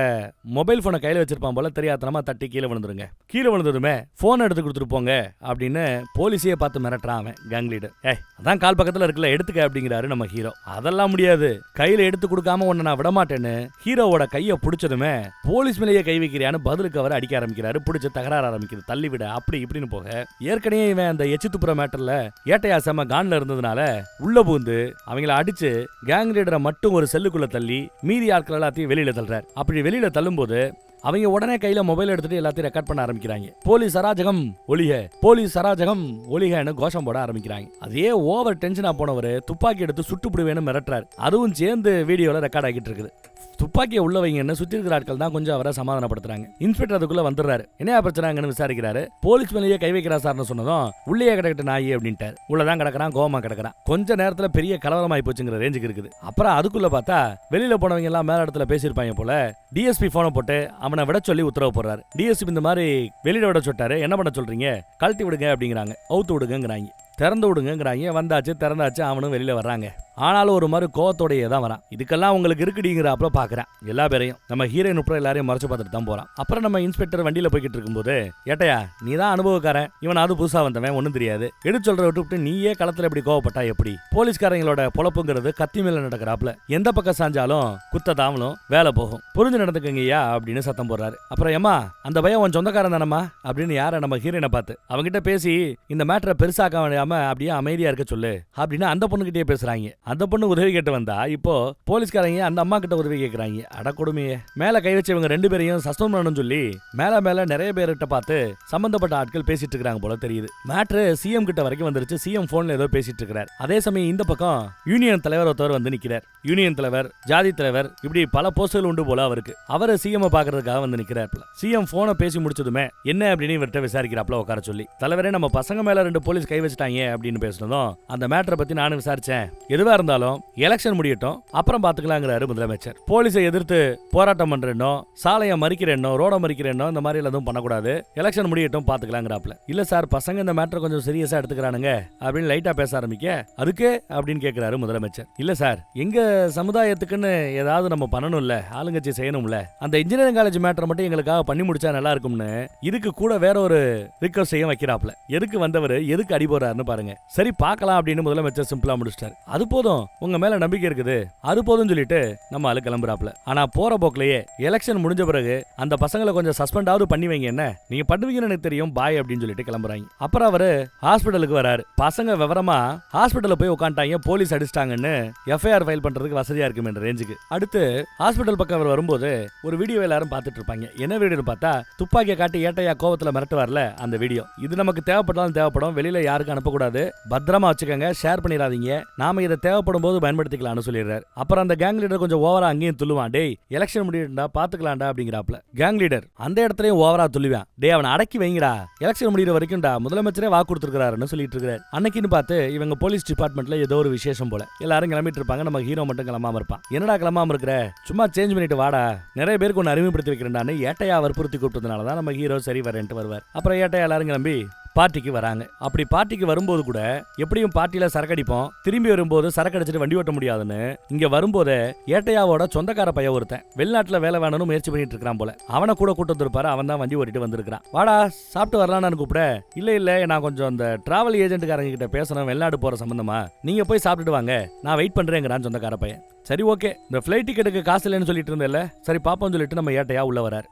மொபைல் போனை கையில வச்சிருப்பான் போல, தெரியாதனமா தட்டி கீழே விழுந்துருங்க. கீழே விழுந்ததுமே போன் எடுத்து கொடுத்துட்டு போங்க அப்படின்னு போலீஸையே பார்த்து மிரட்டுறான் அவன் கேங் லீடர். அதான் கால் பக்கத்துல இருக்குல்ல எடுத்துக்க அப்படிங்கிறாரு நம்ம ஹீரோ. அதெல்லாம் முடியாது, கையில எடுத்து கொடுக்காம உன்னை நான் விட மாட்டேன்னு ஹீரோவோட கையை பிடிச்சதுமே போலீஸ் மேலேயே கை வைக்கிறியான்னு பதிலுக்கு அவர் அடிக்க ஆரம்பிக்கிறாரு. பிடிச்ச தகராறு ஆரம்பிக்கிறது, தள்ளி விட அப்படி இப்படின்னு போக ஏற்கனவே இவன் அந்த எச்சு துப்புற மேட்டர்ல ஏட்டையா செம்ம கான்ல இருந்ததுனால உள்ள பூந்து அவங்கள அடிச்சு கேங் லீடரை மட்டும் ஒரு செல்லுக்குள்ள தள்ளி மீதி ஆட்கள் எல்லாத்தையும் வெளியில தள்ளுறாரு. அப்படி வெளியில தள்ளும் போது அவங்க உடனே கையில மொபைல் எடுத்துட்டு எல்லாத்தையும் ரெக்கார்ட் பண்ண ஆரம்பிக்கிறாங்க. போலீஸ் அராஜகம் ஒளிக, போலீஸ் அராஜகம் ஒளிகன்னு கோஷம் போட ஆரம்பிக்கிறாங்க. அதே ஓவர் டென்ஷனா போனவர் துப்பாக்கி எடுத்து சுட்டு பிடுவேன்னு மிரட்டுறாரு. அதுவும் சேர்ந்து வீடியோல ரெக்கார்ட் ஆகிட்டு இருக்குது. துப்பாக்கியை உள்ள வைங்கன்னு சுத்தி இருக்கிற ஆட்கள் தான் கொஞ்சம் அவரை சமாதானப்படுத்துறாங்க. இன்ஸ்பெக்டர் அதுக்குள்ள வந்துடுறாரு. என்ன பிரச்சனைங்கன்னு விசாரிக்கிறாரு. போலீஸ் மேலேயே கை வைக்கிறா சார்னு சொன்னதும் உள்ளே கிடக்கிட்ட நாயி அப்படின்ட்டாரு. உள்ளதான் கிடக்கிறான், கோவமா கிடக்கிறான். கொஞ்ச நேரத்துல பெரிய கலவரமாயி போச்சுங்கிற ரேஞ்சுக்கு இருக்குது. அப்புறம் அதுக்குள்ள பார்த்தா வெளியில போனவங்க எல்லாம் மேல இடத்துல பேசியிருப்பாங்க போல. டிஎஸ்பி போனை போட்டு அவனை விட சொல்லி உத்தரவு போடுறாரு. டிஎஸ்பி இந்த மாதிரி வெளியில விட சொல்லிட்டாரு, என்ன பண்ண சொல்றீங்க, கழட்டி விடுங்க அப்படிங்கிறாங்க. அவுத்து விடுங்கிறாங்க, திறந்து விடுங்கிறாங்க. வந்தாச்சு, திறந்தாச்சு, அவனும் வெளியில வர்றாங்க. ஆனாலும் ஒரு மாதிரி கோவத்தோடையே தான் வரான். இதுக்கெல்லாம் உங்களுக்கு இருக்குடிங்கிறாப்புல பாக்குறான் எல்லா பேரையும். நம்ம ஹீரோயின் உட்பட எல்லாரையும் மறைச்சு பார்த்துட்டு தான் போறான். அப்புறம் நம்ம இன்ஸ்பெக்டர் வண்டியில போய்கிட்டு இருக்கும்போது, ஏட்டையா நீ தான் அனுபவக்காரன், இவனாவது புதுசா வந்தவன், ஒன்னும் தெரியாது, எடுத்து சொல்ற விட்டு நீயே களத்துல எப்படி கோவப்பட்டா எப்படி? போலீஸ்காரங்களோட பொழப்புங்கிறது கத்தி மேல நடக்கிறாப்புல, எந்த பக்கம் சாஞ்சாலும் குத்த தாமலும் வேலை போகும், புரிஞ்சு நடந்துக்கங்கய்யா அப்படின்னு சத்தம் போடுறாரு. அப்புறம் ஏமா அந்த பையன் உன் சொந்தக்காரன் தானம்மா அப்படின்னு யார நம்ம ஹீரோயினை பார்த்து அவங்கிட்ட பேசி இந்த மேட்டரை பெருசாக்க வேண்டியாம அப்படியே அமைதியா இருக்க சொல்லு அப்படின்னு அந்த பொண்ணுகிட்டே பேசுறாங்க. அந்த பொண்ணு உதவி கேட்டு வந்தா இப்போ போலீஸ்காரங்க அந்த அம்மா கிட்ட உதவி கேட்கறாங்க. அடக்கொடுமையே, மேல கை வச்சவங்க ரெண்டு பேரையும் சஸ்பெண்ட் பண்ணணும்னு சொல்லி மேல நிறைய பேர்கிட்ட பார்த்து சம்பந்தப்பட்ட ஆட்கள் பேசிட்டு இருக்காங்க போல தெரியுது. மேட்ரு சிஎம் கிட்ட வரைக்கும் வந்துருச்சு. சிஎம் போன்ல ஏதோ பேசிட்டு இருக்காரு. அதே சமயம் இந்த பக்கம் யூனியன் தலைவர் ஒருத்தவர் வந்து நிக்கிறார். யூனியன் தலைவர், ஜாதி தலைவர், இப்படி பல போஸ்டர்கள் உண்டு போல அவருக்கு. அவரை சிஎம் பாக்குறதுக்காக வந்து நிக்கிறார். சிஎம் போனை பேசி முடிச்சதுமே என்ன அப்படின்னு இவர்கிட்ட விசாரிக்கிறாப்ல உட்கார சொல்லி. தலைவரே நம்ம பசங்க மேல 2 போலீஸ் கை வச்சுட்டாங்க அப்படின்னு பேசினதும் அந்த மேட்டரை பத்தி நானும் விசாரிச்சேன். எதுவா இருந்தாலும் எலெக்ஷன் முடியட்டும் அப்புறம் பாத்துக்கலாங்கிறாரு முதலமைச்சர். போலீஸை எதிர்த்து போராட்டம் பண்றேனோ, சாலையை மறிக்கிறேனோ, ரோட மறிக்கிறேனோ இந்த மாதிரி எதுவும் பண்ணக்கூடாது, எலெக்ஷன் முடியட்டும் பாத்துக்கலாங்கிறாப்ல. இல்ல சார் பசங்க இந்த மேட்டரை கொஞ்சம் சீரியஸா எடுத்துக்கிறானுங்க அப்படின்னு லைட்டா பேச ஆரம்பிக்க, அதுக்கு அப்படின்னு கேட்கிறாரு முதலமைச்சர். இல்ல சார் எங்க சமுதாயத்துக்குன்னு ஏதாவது நம்ம பண்ணணும்ல, ஆளுங்கட்சி செய்யணும்ல, அந்த இன்ஜினியரிங் காலேஜ் மேட்டரை மட்டும் எங்களுக்காக பண்ணி முடிச்சா நல்லா இருக்கும்னு இதுக்கு கூட வேற ஒரு ரிக்வெஸ்ட் செய்ய வைக்கிறாப்ல. எதுக்கு வந்தவர் எதுக்கு அடி போறாருன்னு பாருங்க. சரி பார்க்கலாம் அப்படின்னு முதலமைச்சர் சிம்பிளா முடிச்சிட்டாரு. அது போதும், உங்க மேல நம்பிக்கை இருக்குது, அது போதும் சொல்லிட்டு நம்ம ஆளு கிளம்புறாப்ல. ஆனா போற போக்குலயே எலெக்ஷன் முடிஞ்ச பிறகு அந்த பசங்களை கொஞ்சம் சஸ்பெண்ட் ஆவது பண்ணி வைங்க, என்ன நீங்க பண்ணுவீங்கன்னு எனக்கு தெரியும் பாய் அப்படின்னு சொல்லிட்டு கிளம்புறாங்க. அப்புறம் அவரு ஹாஸ்பிட்டலுக்கு வராரு. பசங்க விவரமா ஹாஸ்பிட்டல்ல போய் உட்காந்துட்டாங்க, போலீஸ் அடிச்சிட்டாங்கன்னு எஃப்ஐஆர் ஃபைல் பண்றதுக்கு வசதியா இருக்கும் என்ற ரேஞ்சுக்கு. அடுத்து ஹாஸ்பிட்டல் பக்கம் அவர் வரும்போது ஒரு வீடியோ எல்லாரும் பார்த்துட்டு இருப்பாங்க. என்ன வீடியோ பார்த்தா துப்பாக்கியை காட்டி ஏட்டையா கோவத்துல மிரட்டு வரல அந்த வீடியோ. இது நமக்கு தேவைப்பட்டாலும் தேவைப்படும், வெளியில யாருக்கும் அனுப்பக்கூடாது, பத்திரமா வச்சுக்கோங்க, ஷேர் பண்ணிடாதீங்க, நாம இதை தேவைப்படும் போது பயன்படுத்திக்கலாம்னு சொல்லிடுறாரு. அப்புறம் அந்த கேங் லீடர் கொஞ்சம் ஓவரா அங்கேயும் துள்ளுவான். டேய் எலெக்ஷன் முடியட்டா பாத்துக்கலாம்டா அப்படிங்கிறாப்ல. கேங் லீடர் அந்த இடத்துலயும் ஓவரா துள்ளுவான். டேய் அவனை அடக்கி வைங்கடா, எலெக்ஷன் முடிகிற வரைக்கும்டா, முதலமைச்சரே வாக்கு கொடுத்துருக்காருன்னு சொல்லிட்டு இருக்காரு. அன்னைக்குன்னு பார்த்து இவங்க போலீஸ் டிபார்ட்மெண்ட்ல ஏதோ ஒரு விசேஷம் போல, எல்லாரும் கிளம்பிட்டு இருப்பாங்க. நம்ம ஹீரோ மட்டும் கிளம்பாம இருப்பான். என்னடா கிளம்பாம இருக்கிற, சும்மா சேஞ்ச் பண்ணிட்டு வாடா, நிறைய பேருக்கு ஒன்று அறிமுகப்படுத்தி வைக்கிறேன்டான்னு ஏட்டையா வற்புறுத்தி கூப்பிட்டதுனாலதான் நம்ம ஹீரோ சரி வரேன்ட்டு வருவார். அப்புறம் ஏட்டையா எல்லாரும் கிளம்பி பார்ட்டிக்கு வராங்க. அப்படி பார்ட்டிக்கு வரும்போது கூட எப்படியும் பார்ட்டியில சரக்கு அடிப்போம், திரும்பி வரும்போது சரக்கு அடிச்சிட்டு வண்டி ஓட்ட முடியாதுன்னு இங்க வரும்போதே ஏட்டையாவோட சொந்தக்கார பையன் ஒருத்தன் வெளிநாட்டுல வேலை வேணும்னு முயற்சி பண்ணிட்டு இருக்கான் போல. அவனை கூட கூட்டு வந்திருப்பாரு. அவன் தான் வண்டி ஓட்டிட்டு வந்திருக்கான். வாடா சாப்பிட்டு வரலான்னு கூப்பிட, இல்ல நான் கொஞ்சம் அந்த டிராவல் ஏஜென்ட்காரங்க கிட்ட பேசணும், வெளிநாடு போற சம்பந்தமா, நீங்க போய் சாப்பிட்டுட்டு வாங்க, நான் வெயிட் பண்றேங்கிறான் சொந்தக்கார பையன். சரி ஓகே, இந்த ஃபிளைட் டிக்கெட்டுக்கு காசு இல்லைன்னு சொல்லிட்டு இருந்தேன்ல, சரி பாப்போம்னு சொல்லிட்டு நம்ம ஏட்டையா உள்ள வராரு.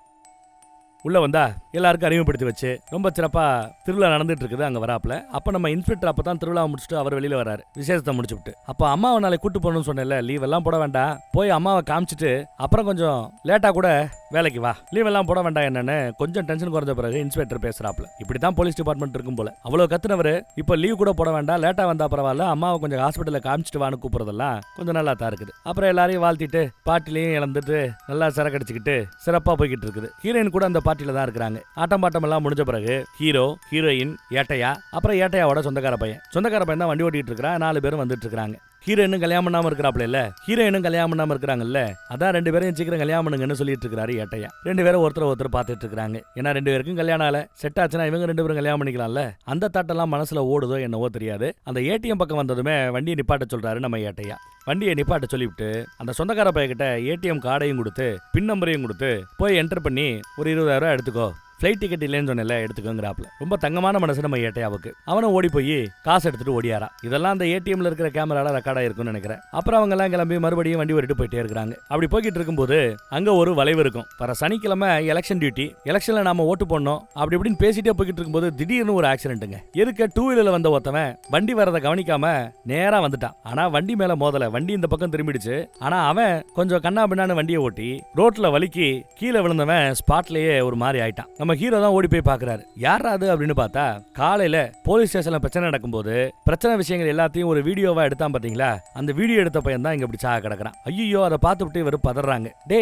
உள்ள வந்தா எல்லாருக்கும் அறிமுகப்படுத்தி வச்சு ரொம்ப சிறப்பா திருவிழா நடந்துட்டு இருக்குது. அங்க வராப்ல அப்ப நம்ம இன்ஸ்பெக்டர் அப்பதான் திருவிழா முடிச்சுட்டு அவர் வெளியில வராரு, விசேஷத்தை முடிச்சுட்டு. அப்ப அம்மாவை நாளை கூட்டு போகணும்னு சொன்னேன்ல, லீவ் எல்லாம் போட வேண்டாம், போய் அம்மாவை காமிச்சிட்டு அப்புறம் கொஞ்சம் லேட்டா கூட வேலைக்கு வா, லீவ் எல்லாம் போட வேண்டாம் என்னன்னு கொஞ்சம் டென்ஷன் குறைஞ்ச பிறகு இன்ஸ்பெக்டர் பேசுறாப்ல. இப்படிதான் போலீஸ் டிபார்ட்மெண்ட் இருக்கும் போல. அவ்வளவு கத்துனவர் இப்ப லீவ் கூட போட வேண்டாம், லேட்டா வந்தா பரவாயில்ல, அம்மாவை கொஞ்சம் ஹாஸ்பிட்டல்ல காமிச்சிட்டு வான்னு கூப்பிடுறதெல்லாம் கொஞ்சம் நல்லா தான் இருக்குது. அப்புறம் எல்லாரையும் வாழ்த்திட்டு பாட்டிலையும் இழந்துட்டு நல்லா சரக்கு அடிச்சுக்கிட்டு சிறப்பா போய்கிட்டு இருக்குது. ஹீரோயின் கூட அந்த பார்ட்டில தான் இருக்கிறாங்க. ஆட்டம் பாட்டம் எல்லாம் முடிஞ்ச பிறகு ஹீரோ, ஹீரோயின், ஏட்டையா, அப்புறம் ஏட்டையாவோட சொந்தக்கார பையன் தான் வண்டி ஓட்டிட்டு இருக்கிறான். 4 பேரும் வந்துட்டு இருக்காங்க. ஹீரோயினும் கல்யாணம் பண்ணாம இருக்கிறாப்ல இல்ல, ஹீரோயினும் கல்யாணம் பண்ணாம இருக்கிறாங்கல்ல, அதான் 2 பேரும் சீக்கிரம் கல்யாணம் பண்ணுங்கன்னு சொல்லிட்டு இருக்காரு ஏட்டையா. 2 பேரும் ஒருத்தர் பார்த்துட்டு இருக்காங்க. ஏன்னா 2 பேருக்கும் கல்யாணம் ஆல, செட் ஆச்சுன்னா இவங்க 2 பேரும் கல்யாணம் பண்ணிக்கலாம்ல. அந்த தாட்டெல்லாம் மனசுல ஓடுதோ என்னவோ தெரியாது. அந்த ஏடிஎம் பக்கம் வந்ததுமே வண்டியை நிப்பாட்ட சொல்றாரு நம்ம ஏட்டையா. வண்டியை நிப்பாட்ட சொல்லிவிட்டு அந்த சொந்தக்கார பையன்கிட்ட ஏடிஎம் கார்டையும் கொடுத்து பின் நம்பரையும் கொடுத்து போய் என்டர் பண்ணி ஒரு 20,000 எடுத்துக்கோ, ஃபிளைட் டிக்கெட் இல்லைன்னு சொன்னல எடுத்துக்கோங்கிறாப்ல. ரொம்ப தங்கமான மனசு நம்ம ஏட்டையாவுக்கு. அவனும் ஓடி போய் காசு எடுத்துட்டு ஓடியாரா. இதெல்லாம் அந்த ஏடிஎம்ல இருக்கிற கேமரால ரெக்கார்டா இருக்கும்னு நினைக்கிறேன். அப்புறம் அவங்க எல்லாம் கிளம்பி மறுபடியும் வண்டி ஓட்டிட்டு போயிட்டே இருக்காங்க. அப்படி போய்கிட்டு இருக்கும்போது அங்க ஒரு வளைவு இருக்கும். வர சனிக்கிழமை எலெக்ஷன் டியூட்டி, எலெக்ஷன்ல நாம ஓட்டு போடணும் அப்படி இப்படின்னு பேசிட்டே போய்கிட்டு இருக்கும்போது திடீர்னு ஒரு ஆக்சிடென்ட்டுங்க. இருக்க 2 வீலர்ல வந்த ஒருத்தவன் வண்டி வரதை கவனிக்காம நேரா வந்துட்டான். ஆனா வண்டி மேல மோதல, வண்டி இந்த பக்கம் திரும்பிடுச்சு. ஆனா அவன் கொஞ்சம் கண்ணா பின்னான்னு வண்டியை ஓட்டி ரோட்ல வலிக்கி கீழே விழுந்தவன் ஸ்பாட்லயே ஒரு மாதிரி ஆயிட்டான். நம்ம ஹீரோ தான் ஓடி போய் பாக்குறாரு, யாரா அது அப்படின்னு பார்த்தா காலையில போலீஸ் ஸ்டேஷன்ல பிரச்சனை நடக்கும்போது பிரச்சனை விஷயங்கள் எல்லாத்தையும் ஒரு வீடியோவா எடுத்தான் பாத்தீங்களா, அந்த வீடியோ எடுத்த பையன் தான் இங்க இப்படி சாக கிடக்குறான். ஐயோ, அதை பார்த்துட்டு இவர் பதறாங்க. டே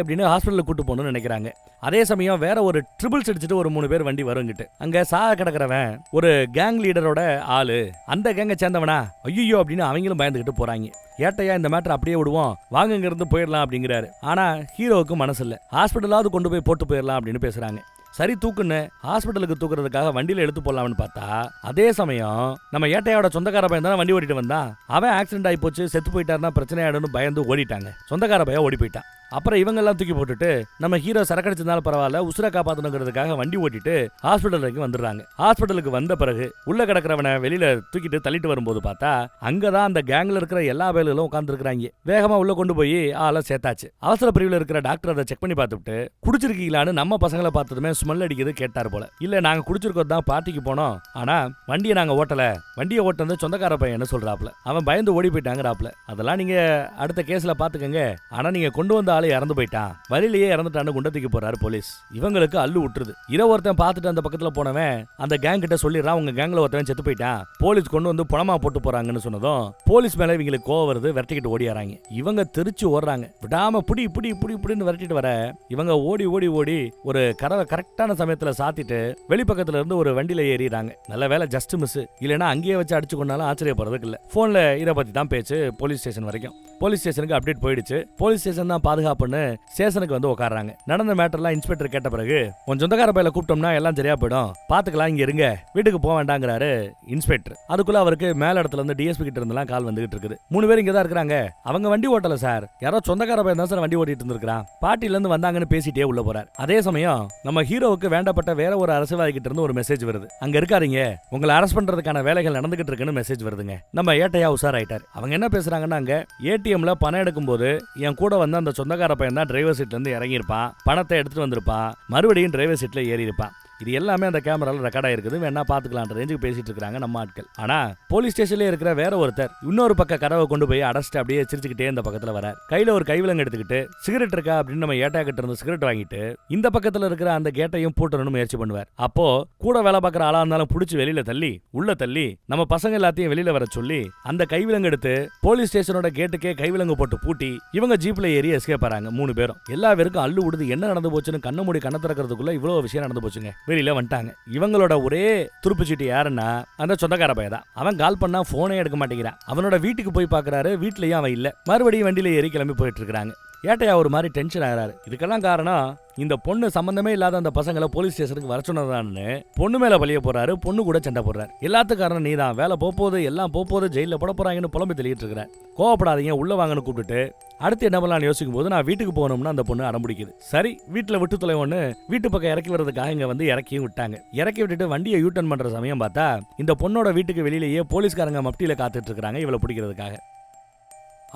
அப்படின்னு ஹாஸ்பிட்டலுக்கு கூட்டு போகணும்னு நினைக்கிறாங்க. அதே சமயம் வேற ஒரு ட்ரிபிள்ஸ் அடிச்சுட்டு ஒரு 3 பேர் வண்டி வருங்கிட்டு அங்க சாக கிடக்குறவன் ஒரு கேங் லீடரோட ஆளு, அந்த கேங்க சேர்ந்தவனா, ஐயோ அப்படின்னு அவங்களும் பயந்துகிட்டு போறாங்க. ஏட்டையா இந்த மேட்டர் அப்படியே விடுவோம், வாங்க இங்க இருந்து போயிடலாம் அப்படிங்கிறாரு. ஆனா ஹீரோவுக்கு மனசு இல்ல, ஹாஸ்பிட்டலாவது கொண்டு போய் போட்டு போயிடலாம் அப்படின்னு பேசுறாங்க. சரி தூக்குன்னு ஹாஸ்பிட்டலுக்கு தூக்குறதுக்காக வண்டியில எடுத்து போடலாம்னு பார்த்தா அதே சமயம் நம்ம ஏட்டையோட சொந்தக்கார பையன் தான் வண்டி ஓட்டிட்டு வந்தான். அவன் ஆக்சிடென்ட் ஆகி போச்சு, செத்து போயிட்டாருன்னா பிரச்சனை ஆயிடும்னு பயந்து ஓடிட்டாங்க. சொந்தக்கார பையன் ஓடி போயிட்டான். அப்புறம் இவங்க எல்லாம் தூக்கி போட்டுட்டு நம்ம ஹீரோ சரக்கடிச்சதுனால பரவாயில்ல, உசுரை காப்பாத்தணுங்கிறதுக்காக வண்டி ஓட்டிட்டு ஹாஸ்பிட்டல் வரைக்கும் வந்துடுறாங்க. ஹாஸ்பிட்டலுக்கு வந்த பிறகு உள்ள கிடக்கிறவனை வெளியில தூக்கிட்டு தள்ளிட்டு வரும்போது பார்த்தா அங்கதான் அந்த கேங்ல இருக்கிற எல்லா பேர்களும் உட்கார்ந்து இருக்கிறாங்க. வேகமா உள்ள கொண்டு போய் ஆளை சேர்த்தாச்சு. அவசர பிரிவில் இருக்கிற டாக்டர் அதை செக் பண்ணி பார்த்துட்டு குடிச்சிருக்கீங்களான்னு நம்ம பசங்களை பார்த்ததுமே ஸ்மெல் அடிக்கிறது கேட்டார் போல. இல்ல நாங்க குடிச்சிருக்கோம் தான், பார்ட்டிக்கு போனோம், ஆனா வண்டியை நாங்க ஓட்டல, வண்டியை ஓட்டுறது சொந்தக்கார பையன் சொல்றாப்ல. அவன் பயந்து ஓடி போயிட்டாங்கிறாப்ல. அதெல்லாம் நீங்க அடுத்த கேஸ்ல பாத்துக்கங்க. ஆனா நீங்க கொண்டு வந்த இறந்து போயிட்டான், வழியிலேயே இறந்துட்டான்னு குண்டத்துக்கு போறாரு போலீஸ். இவங்களுக்கு அல்லு விட்டுருது. இரவு ஒருத்தன் பார்த்துட்டு அந்த பக்கத்துல போனவன் அந்த கேங் கிட்ட சொல்லிடுறான், உங்க கேங்ல ஒருத்தன் செத்து போயிட்டான், போலீஸ் கொண்டு வந்து பணமா போட்டு போறாங்கன்னு சொன்னதும் போலீஸ் மேல இவங்களுக்கு கோவம் வருது, விரட்டிக்கிட்டு ஓடியாராங்க. இவங்க திருச்சி ஓடுறாங்க, விடாம புடி புடி புடி புடின்னு விரட்டிட்டு வர இவங்க ஓடி ஓடி ஓடி ஒரு கதவை கரெக்டான சமயத்துல சாத்திட்டு வெளிப்பக்கத்துல இருந்து ஒரு வண்டியில ஏறிறாங்க. நல்ல வேலை ஜஸ்ட் மிஸ், இல்லைன்னா அங்கேயே வச்சு அடிச்சு கொண்டாலும் ஆச்சரியப்படுறதுக்கு இல்ல. போன்ல இதை பத்தி தான் பேச்சு. போலீஸ் ஸ்டேஷன் வரைக்கும், போலீஸ் ஸ்டேஷனுக்கு அப்டேட் போயிடுச்சு. போலீஸ் ஸ்டேஷன் தான் பாதுகாப்புன்னு ஸ்டேஷனுக்கு வந்து உட்கார்றாங்க. நடந்த மேட்டர்லாம் இன்ஸ்பெக்டர் கேட்ட பிறகு உன் சொந்தக்கார பையில கூப்பிட்டோம்னா எல்லாம் சரியா போயிடும், பாத்துக்கலாம், இங்க இருங்க, வீட்டுக்கு போக வேண்டாங்கிறாரு இன்ஸ்பெக்டர். அதுக்குள்ள அவருக்கு மேல இடத்துல இருந்து டிஎஸ்பி கிட்ட இருந்தெல்லாம் கால் வந்துகிட்டு இருக்குது. 3 பேர் இங்க தான் இருக்காங்க, அவங்க வண்டி ஓட்டல சார், யாரோ சொந்தக்கார பையன் தான் சார் வண்டி ஓட்டிட்டு இருந்திருக்கான், பார்ட்டில இருந்து வந்தாங்கன்னு பேசிட்டே உள்ள போறார். அதே சமயம் நம்ம ஹீரோவுக்கு வேண்டப்பட்ட வேற ஒரு அரசியல்வாதி கிட்ட இருந்து ஒரு மெசேஜ் வருது, அங்க இருக்காதீங்க, உங்களை அரெஸ்ட் பண்றதுக்கான வேலைகள் நடந்துகிட்டு இருக்குன்னு மெசேஜ் வருதுங்க. நம்ம ஏட்டையா உஷாராயிட்டார். அவங்க என்ன பேசுறாங்கன்னா, அங்க ஏடிஎம்ல பணம் எடுக்கும் போது என் கூட வந்து அந்த சொந்தக்கார பையன் தான் டிரைவர் சீட்ல இருந்து இறங்கி இருப்பான், பணத்தை எடுத்துட்டு வந்திருப்பான், மறுபடியும் டிரைவர் சீட்ல ஏறி இருப்பான். இது எல்லாமே அந்த கேமரால ரெக்கார்ட் ஆயிருக்குது, வேணா பாத்துக்கலாம் ரேஞ்சுக்கு பேசிட்டு இருக்காங்க நம்ம ஆட்கள். ஆனா போலீஸ் ஸ்டேஷன்ல இருக்கிற வேற ஒருத்தர் இன்னொரு பக்க கதவை கொண்டு போய் அடைச்சிட்டு அப்படியே சிரிச்சுக்கிட்டே இந்த பக்கத்துல வர, கையில ஒரு கைவிலங்கு எடுத்துக்கிட்டு சிகரெட் இருக்கா அப்படின்னு நம்ம ஏட்டா கிட்ட இருந்து சிகரெட் வாங்கிட்டு இந்த பக்கத்துல இருக்கிற அந்த கேட்டையும் பூட்டணும்னு முயற்சி பண்ணுவார். அப்போ கூட வேலை பார்க்குற ஆளா இருந்தாலும் புடிச்சு வெளியில தள்ளி உள்ள தள்ளி நம்ம பசங்க எல்லாத்தையும் வெளியில வர சொல்லி அந்த கைவிலங்கு எடுத்து போலீஸ் ஸ்டேஷனோட கேட்டுக்கே கைவிலங்கு போட்டு பூட்டி இவங்க ஜீப்ல ஏறி எஸ்கேப் ஆறாங்க. 3 பேரும். எல்லா பேருக்கும் அல்லு விடுது, என்ன நடந்து போச்சுன்னு கண்ண மூடி கண்ண திறக்கிறதுக்குள்ள இவ்வளவு விஷயம் நடந்து போச்சுங்க. வெளியில வந்துட்டாங்க. இவங்களோட ஒரே துருப்புச்சீட்டு யாருன்னா அந்த சொந்தக்கார பையன் தான். அவன் கால் பண்ணா போனே எடுக்க மாட்டேங்கிறான். அவனோட வீட்டுக்கு போய் பாக்குறாரு, வீட்லயும் அவன் இல்ல. மறுபடியும் வண்டியில ஏறி கிளம்பி போயிட்டு இருக்காங்க. ஏட்டையா ஒரு மாதிரி டென்ஷன் ஆகிறாரு. இதுக்கெல்லாம் காரணம் இந்த பொண்ணு சம்பந்தமே இல்லாத அந்த பசங்களை போலீஸ் ஸ்டேஷனுக்கு வர சொன்னதான்னு பொண்ணு மேல பழிய போறாரு. பொண்ணு கூட சண்டை போடுறாரு. எல்லாத்துக்கும் காரணம் நீ தான், வேலை போகுது எல்லாம் போகுது ஜெயில போட போறாங்கன்னு புலம்பி தெளிட்டு இருக்கிற. கோவப்படாதீங்க, உள்ள வாங்கன்னு கூப்பிட்டுட்டு அடுத்து என்ன பண்ணலாம்னு யோசிக்கும் போது நான் வீட்டுக்கு போகணும்னு அந்த பொண்ணு அடம்பிடிக்குது. சரி வீட்டுல விட்டு தொலைவோன்னு வீட்டு பக்கம் இறக்கி வர்றதுக்காக இங்க வந்து இறக்கியும் விட்டாங்க. இறக்கி விட்டுட்டு வண்டியை யூட்டர்ன் பண்ற சமயம் பார்த்தா இந்த பொண்ணோட வீட்டுக்கு வெளியிலேயே போலீஸ்காரங்க மப்டியில காத்துட்டு இருக்காங்க இவளை பிடிக்கிறதுக்காக.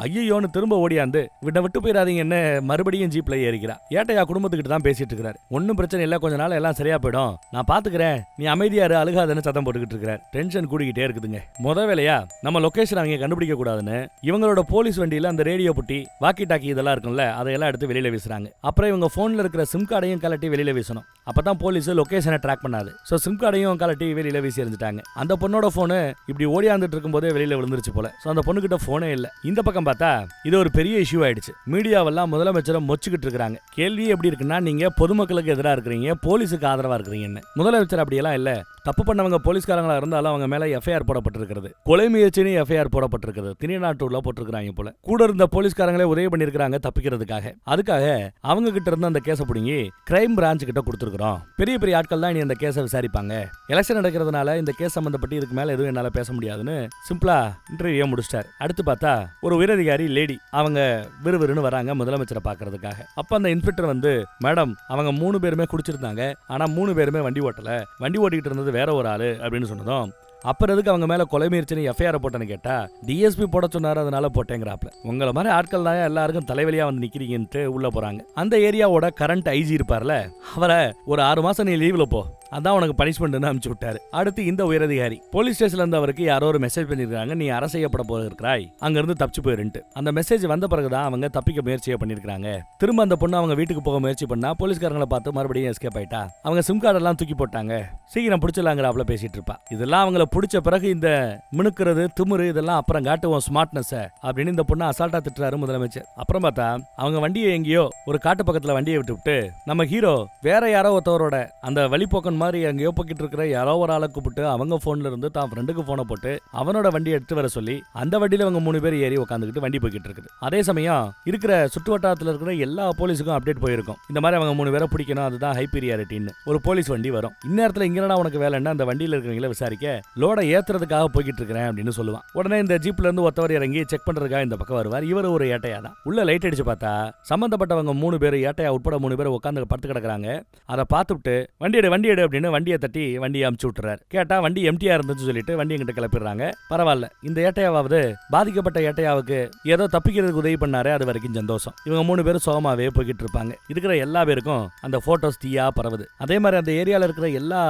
ஐயோன்னு திரும்ப ஓடியாந்து விட்டு போயிடாதீங்கன்னு மறுபடியும் ஜீப்ல ஏறிக்கிறா. ஏட்டையா குடும்பத்துக்கிட்ட தான் பேசிட்டு இருக்கிறார். ஒன்னும் பிரச்சனை இல்ல, கொஞ்ச நாள் எல்லாம் சரியா போயிடும், நான் பாத்துக்கிறேன், நீ அமைதியாரு அழுகாதன்னு சத்தம் போட்டுக்கிட்டு இருக்கிறார். டென்ஷன் கூடிக்கிட்டே இருக்குதுங்க. முத வேலையா நம்ம லொகேஷன் அவங்க கண்டுபிடிக்க கூடாதுன்னு இவங்களோட போலீஸ் வண்டியில அந்த ரேடியோ புட்டி வாக்கி டாக்கி இதெல்லாம் இருக்கும்ல அதையெல்லாம் எடுத்து வெளியில வீசுறாங்க. அப்புறம் இவங்க போன்ல இருக்கிற சிம் கார்டையும் கலட்டி வெளியில வீசணும். அப்பதான் போலீஸ் லொகேஷனை ட்ராக் பண்ணாது. சோ சிம் கார்டையும் கலட்டி வெளியில வீசி எறிஞ்சிட்டாங்க. அந்த பொண்ணோட போனு இப்படி ஓடியாந்துட்டு இருக்கும் போதே வெளியில விழுந்துருச்சு போல. சோ அந்த பொண்ணு கிட்ட போனே இல்ல. இந்த பக்கம் பார்த்தா இது ஒரு பெரிய இஷ்யூ ஆயிடுச்சு. மீடியாவெல்லாம் முதலமைச்சரை மொச்சுக்கிட்டு இருக்காங்க. கேள்வி எப்படி இருக்குன்னா, நீங்க பொதுமக்களுக்கு எதிராக இருக்கிறீங்க, போலீஸுக்கு ஆதரவா இருக்கிறீங்கன்னு. முதலமைச்சர் அப்படியெல்லாம் இல்ல, தப்பு பண்ணவங்க போலீஸ்காரங்களா இருந்தாலும் அவங்க மேல எஃப்ஐஆர் போடப்பட்டிருக்கிறது. கொலை முயற்சின்னு எஃப்ஐஆர் போடப்பட்டிருக்கிறது. திணிநாட்டூர்ல போட்டிருக்காங்க போல. கூட இருந்த போலீஸ்காரங்களே உதவி பண்ணிருக்காங்க தப்பிக்கிறதுக்காக. அதுக்காக அவங்க கிட்ட இருந்து அந்த கேஸை பிடிங்கி கிரைம் பிரான்ச் கிட்ட கொடுத்துருக்கோம். பெரிய பெரிய ஆட்கள் தான் இனி அந்த கேஸை விசாரிப்பாங்க. எலெக்ஷன் நடக்கிறதுனால இந்த கேஸ் சம்பந்தப்பட்டு இதுக்கு மேல எதுவும் என்னால பேச முடியாதுன்னு சிம்பிளா இன்டர்வியூ முடிச்சிட்டார். அடுத்து பார்த்தா ஒரு உயரதிகாரி லேடி அவங்க விறுவிறுன்னு வராங்க முதலமைச்சரை பாக்குறதுக்காக. அப்ப அந்த இன்ஸ்பெக்டர் வந்து, மேடம் அவங்க 3 பேருமே குடிச்சிருந்தாங்க, ஆனா 3 பேருமே வண்டி ஓட்டல, வண்டி ஓட்டிக்கிட்டு இருந்தது வேற ஒரு ஆளு அப்படின்னு சொன்னதும், அப்புறம் எதுக்கு அவங்க மேல கொலை முயற்சின்னு எஃப்ஐஆர் போட்டேன்னு கேட்டா, டிஎஸ்பி போட சொன்னாரு அதனால போட்டேங்கிறாப்ல. உங்களை மாதிரி ஆட்கள் தான் எல்லாருக்கும் தலைவலியா வந்து நிக்கிறீங்கன்ட்டு உள்ள போறாங்க. அந்த ஏரியாவோட கரண்ட் ஐஜி இருப்பார்ல, அவரை ஒரு 6 மாசம் நீ லீவ்ல போ, அதான் உனக்கு பனிஷ்மெண்ட்னு அனுப்பிச்சு விட்டாரு. அடுத்து இந்த உயரதிகாரி போலீஸ் ஸ்டேஷன்ல இருந்து அவருக்கு யாரோ ஒரு மெசேஜ் பண்ணிருக்காங்க, நீ அரசு செய்யப்பட போகிறாய், அங்க இருந்து தப்பிச்சு போயிருன்ட்டு. அந்த மெசேஜ் வந்த பிறகுதான் அவங்க தப்பிக்க முயற்சியை பண்ணிருக்காங்க. திரும்ப அந்த பொண்ணு அவங்க வீட்டுக்கு போக முயற்சி பண்ணா போலீஸ்காரங்களை பார்த்து மறுபடியும் எஸ்கேப் ஆயிட்டா. அவங்க சிம் கார்டு எல்லாம் தூக்கி போட்டாங்க. சீக்கிரம் பிடிச்சலாங்கிறாப்ல பேசிட்டு இருப்பா. இதெல்லாம் அவங்கள பிடிச்ச பிறகு இந்த மினுக்கிறது திமுரு இதெல்லாம் அப்புறம் காட்டுவோம் ஸ்மார்ட்னஸ் அப்படின்னு இந்த பொண்ணு அசால்ட்டா திட்டுறாரு முதலமைச்சர். அப்புறம் பார்த்தா அவங்க வண்டியை எங்கேயோ ஒரு காட்டு பக்கத்துல வண்டியை விட்டு நம்ம ஹீரோ வேற யாரோ ஒருத்தவரோட அந்த வழிபோக்கன் மாதிரி அங்கேயோ போக்கிட்டு இருக்கிற யாரோ ஒரு ஆளை கூப்பிட்டு அவங்க போன்ல இருந்து தான் ஃப்ரெண்டுக்கு போனை போட்டு அவனோட வண்டியை எடுத்து வர சொல்லி அந்த வண்டியில அவங்க 3 பேர் ஏறி உட்காந்துக்கிட்டு வண்டி போய்கிட்டு இருக்குது. அதே சமயம் இருக்கிற சுற்று வட்டாரத்தில் இருக்கிற எல்லா போலீஸுக்கும் அப்டேட் போயிருக்கும், இந்த மாதிரி அவங்க 3 பேரை பிடிக்கணும், அதுதான் ஹை பீரியாரிட்டின்னு ஒரு போலீஸ் வண்டி வரும். இந்நேரத்தில் இங்கடா உனக்கு வேலைன்னா அந்த வண்டியில் இருக்கிறவங்கள விசாரிக்க லோட ஏத்துறதுக்காக போய்கிட்டு இருக்கிறேன் அப்படின்னு சொல்லுவான். உடனே இந்த ஜீப்ல இருந்து ஒருத்தவர் இறங்கி செக் பண்றதுக்காக இந்த பக்கம் வருவார். இவர் ஒரு ஏட்டையா தான். உள்ள லைட் அடிச்சு பார்த்தா சம்பந்தப்பட்டவங்க 3 பேர் ஏட்டையா உட்பட 3 பேர் உட்காந்து படுத்து கிடக்குறாங்க. அதை பார்த்துட்டு வண்டி எடு அப்படின்னு வண்டியை தட்டி வண்டியை அமுச்சு விட்டுறாரு. கேட்டா வண்டி எம்டியா இருந்துச்சு சொல்லிட்டு வண்டி எங்கிட்ட கிளப்பிடுறாங்க. பரவாயில்ல, இந்த ஏட்டையாவது பாதிக்கப்பட்ட ஏட்டையாவுக்கு ஏதோ தப்பிக்கிறதுக்கு உதவி பண்ணாரு, அது வரைக்கும் சந்தோஷம். இவங்க 3 பேரும் சோகமாவே போய்கிட்டு இருப்பாங்க. இருக்கிற எல்லா பேருக்கும் அந்த போட்டோஸ் தீயா பரவுது. அதே மாதிரி அந்த ஏரியால இருக்கிற எல்லா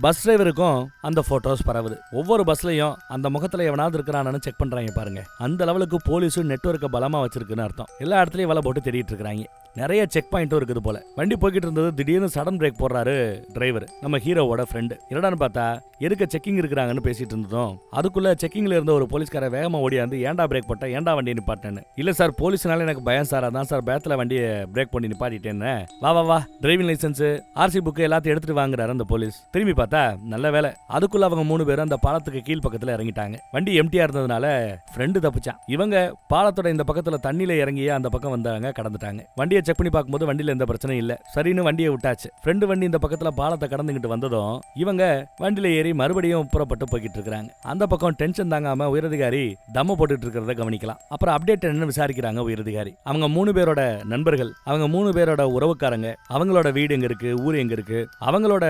பஸ் டிரைவருக்கும் அந்த போட்டோஸ் பரவுது. ஒவ்வொரு பஸ்லயும் அந்த முகத்துல எவனாவது இருக்கிறான்னு செக் பண்றாங்க பாருங்க. அந்த லெவலுக்கு போலீஸ் நெட்வொர்க்கை பலமா வச்சிருக்குன்னு அர்த்தம். எல்லா இடத்துலயும் வலை போட்டு தேடிட்டு இருக்காங்க. நிறைய செக் பாயிண்ட்டும் இருக்குது போல. வண்டி போய்கிட்டு இருந்தது, திடீர்னு சடன் பிரேக் போடுறாரு டிரைவர், நம்ம ஹீரோவோட ஃப்ரெண்டு. என்னடான்னு பார்த்தா எதுக்கு செக்கிங் இருக்கிறாங்கன்னு பேசிட்டு இருந்ததும் அதுக்குள்ள செக்கிங்ல இருந்த ஒரு போலீஸ்கார வேகமா ஓடியாந்து, ஏன்டா பிரேக் போட்ட, ஏன்டா வண்டி நிப்பாட்டேன்னு. இல்ல சார் போலீஸ்னால எனக்கு பயம் சார், அதான் சார் பேத்துல வண்டியை பிரேக் பண்ணி நிப்பாட்டிட்டேன்னு. வா டிரைவிங் லைசன்ஸ் ஆர்சி புக்கு எல்லாத்தையும் எடுத்துட்டு வாங்குறாரு அந்த போலீஸ். திரும்பி பார்த்தா நல்ல வேலை, அதுக்குள்ள அவங்க 3 பேரும் அந்த பாலத்துக்கு கீழ் பக்கத்துல இறங்கிட்டாங்க. வண்டி எம்டியா இருந்ததுனால ஃப்ரெண்டு தப்பிச்சான். இவங்க பாலத்தோட இந்த பக்கத்துல தண்ணியில இறங்கி அந்த பக்கம் வந்தாங்க, கடந்துட்டாங்க. வண்டியை செக் பண்ணி பார்க்கும்போது வண்டியில எந்த பிரச்சனையும் இல்ல. சரின்னு வண்டியை விட்டாச்சு. ஃப்ரெண்டு வண்டி இந்த பக்கத்துல பாலத்தை கடந்துகிட்டு வந்ததும் இவங்க வண்டியில ஏறி மறுபடியும் புறப்பட்டு போய்கிட்டு இருக்காங்க. அந்த பக்கம் டென்ஷன் தாங்காம உயரதிகாரி தம்ம போட்டுட்டு இருக்கிறத கவனிக்கலாம். அப்புறம் அப்டேட் என்னன்னு விசாரிக்கிறாங்க உயரதிகாரி. அவங்க 3 பேரோட நண்பர்கள், அவங்க 3 பேரோட உறவுக்காரங்க, அவங்களோட வீடு எங்க இருக்கு, ஊர் எங்க இருக்கு, அவங்களோட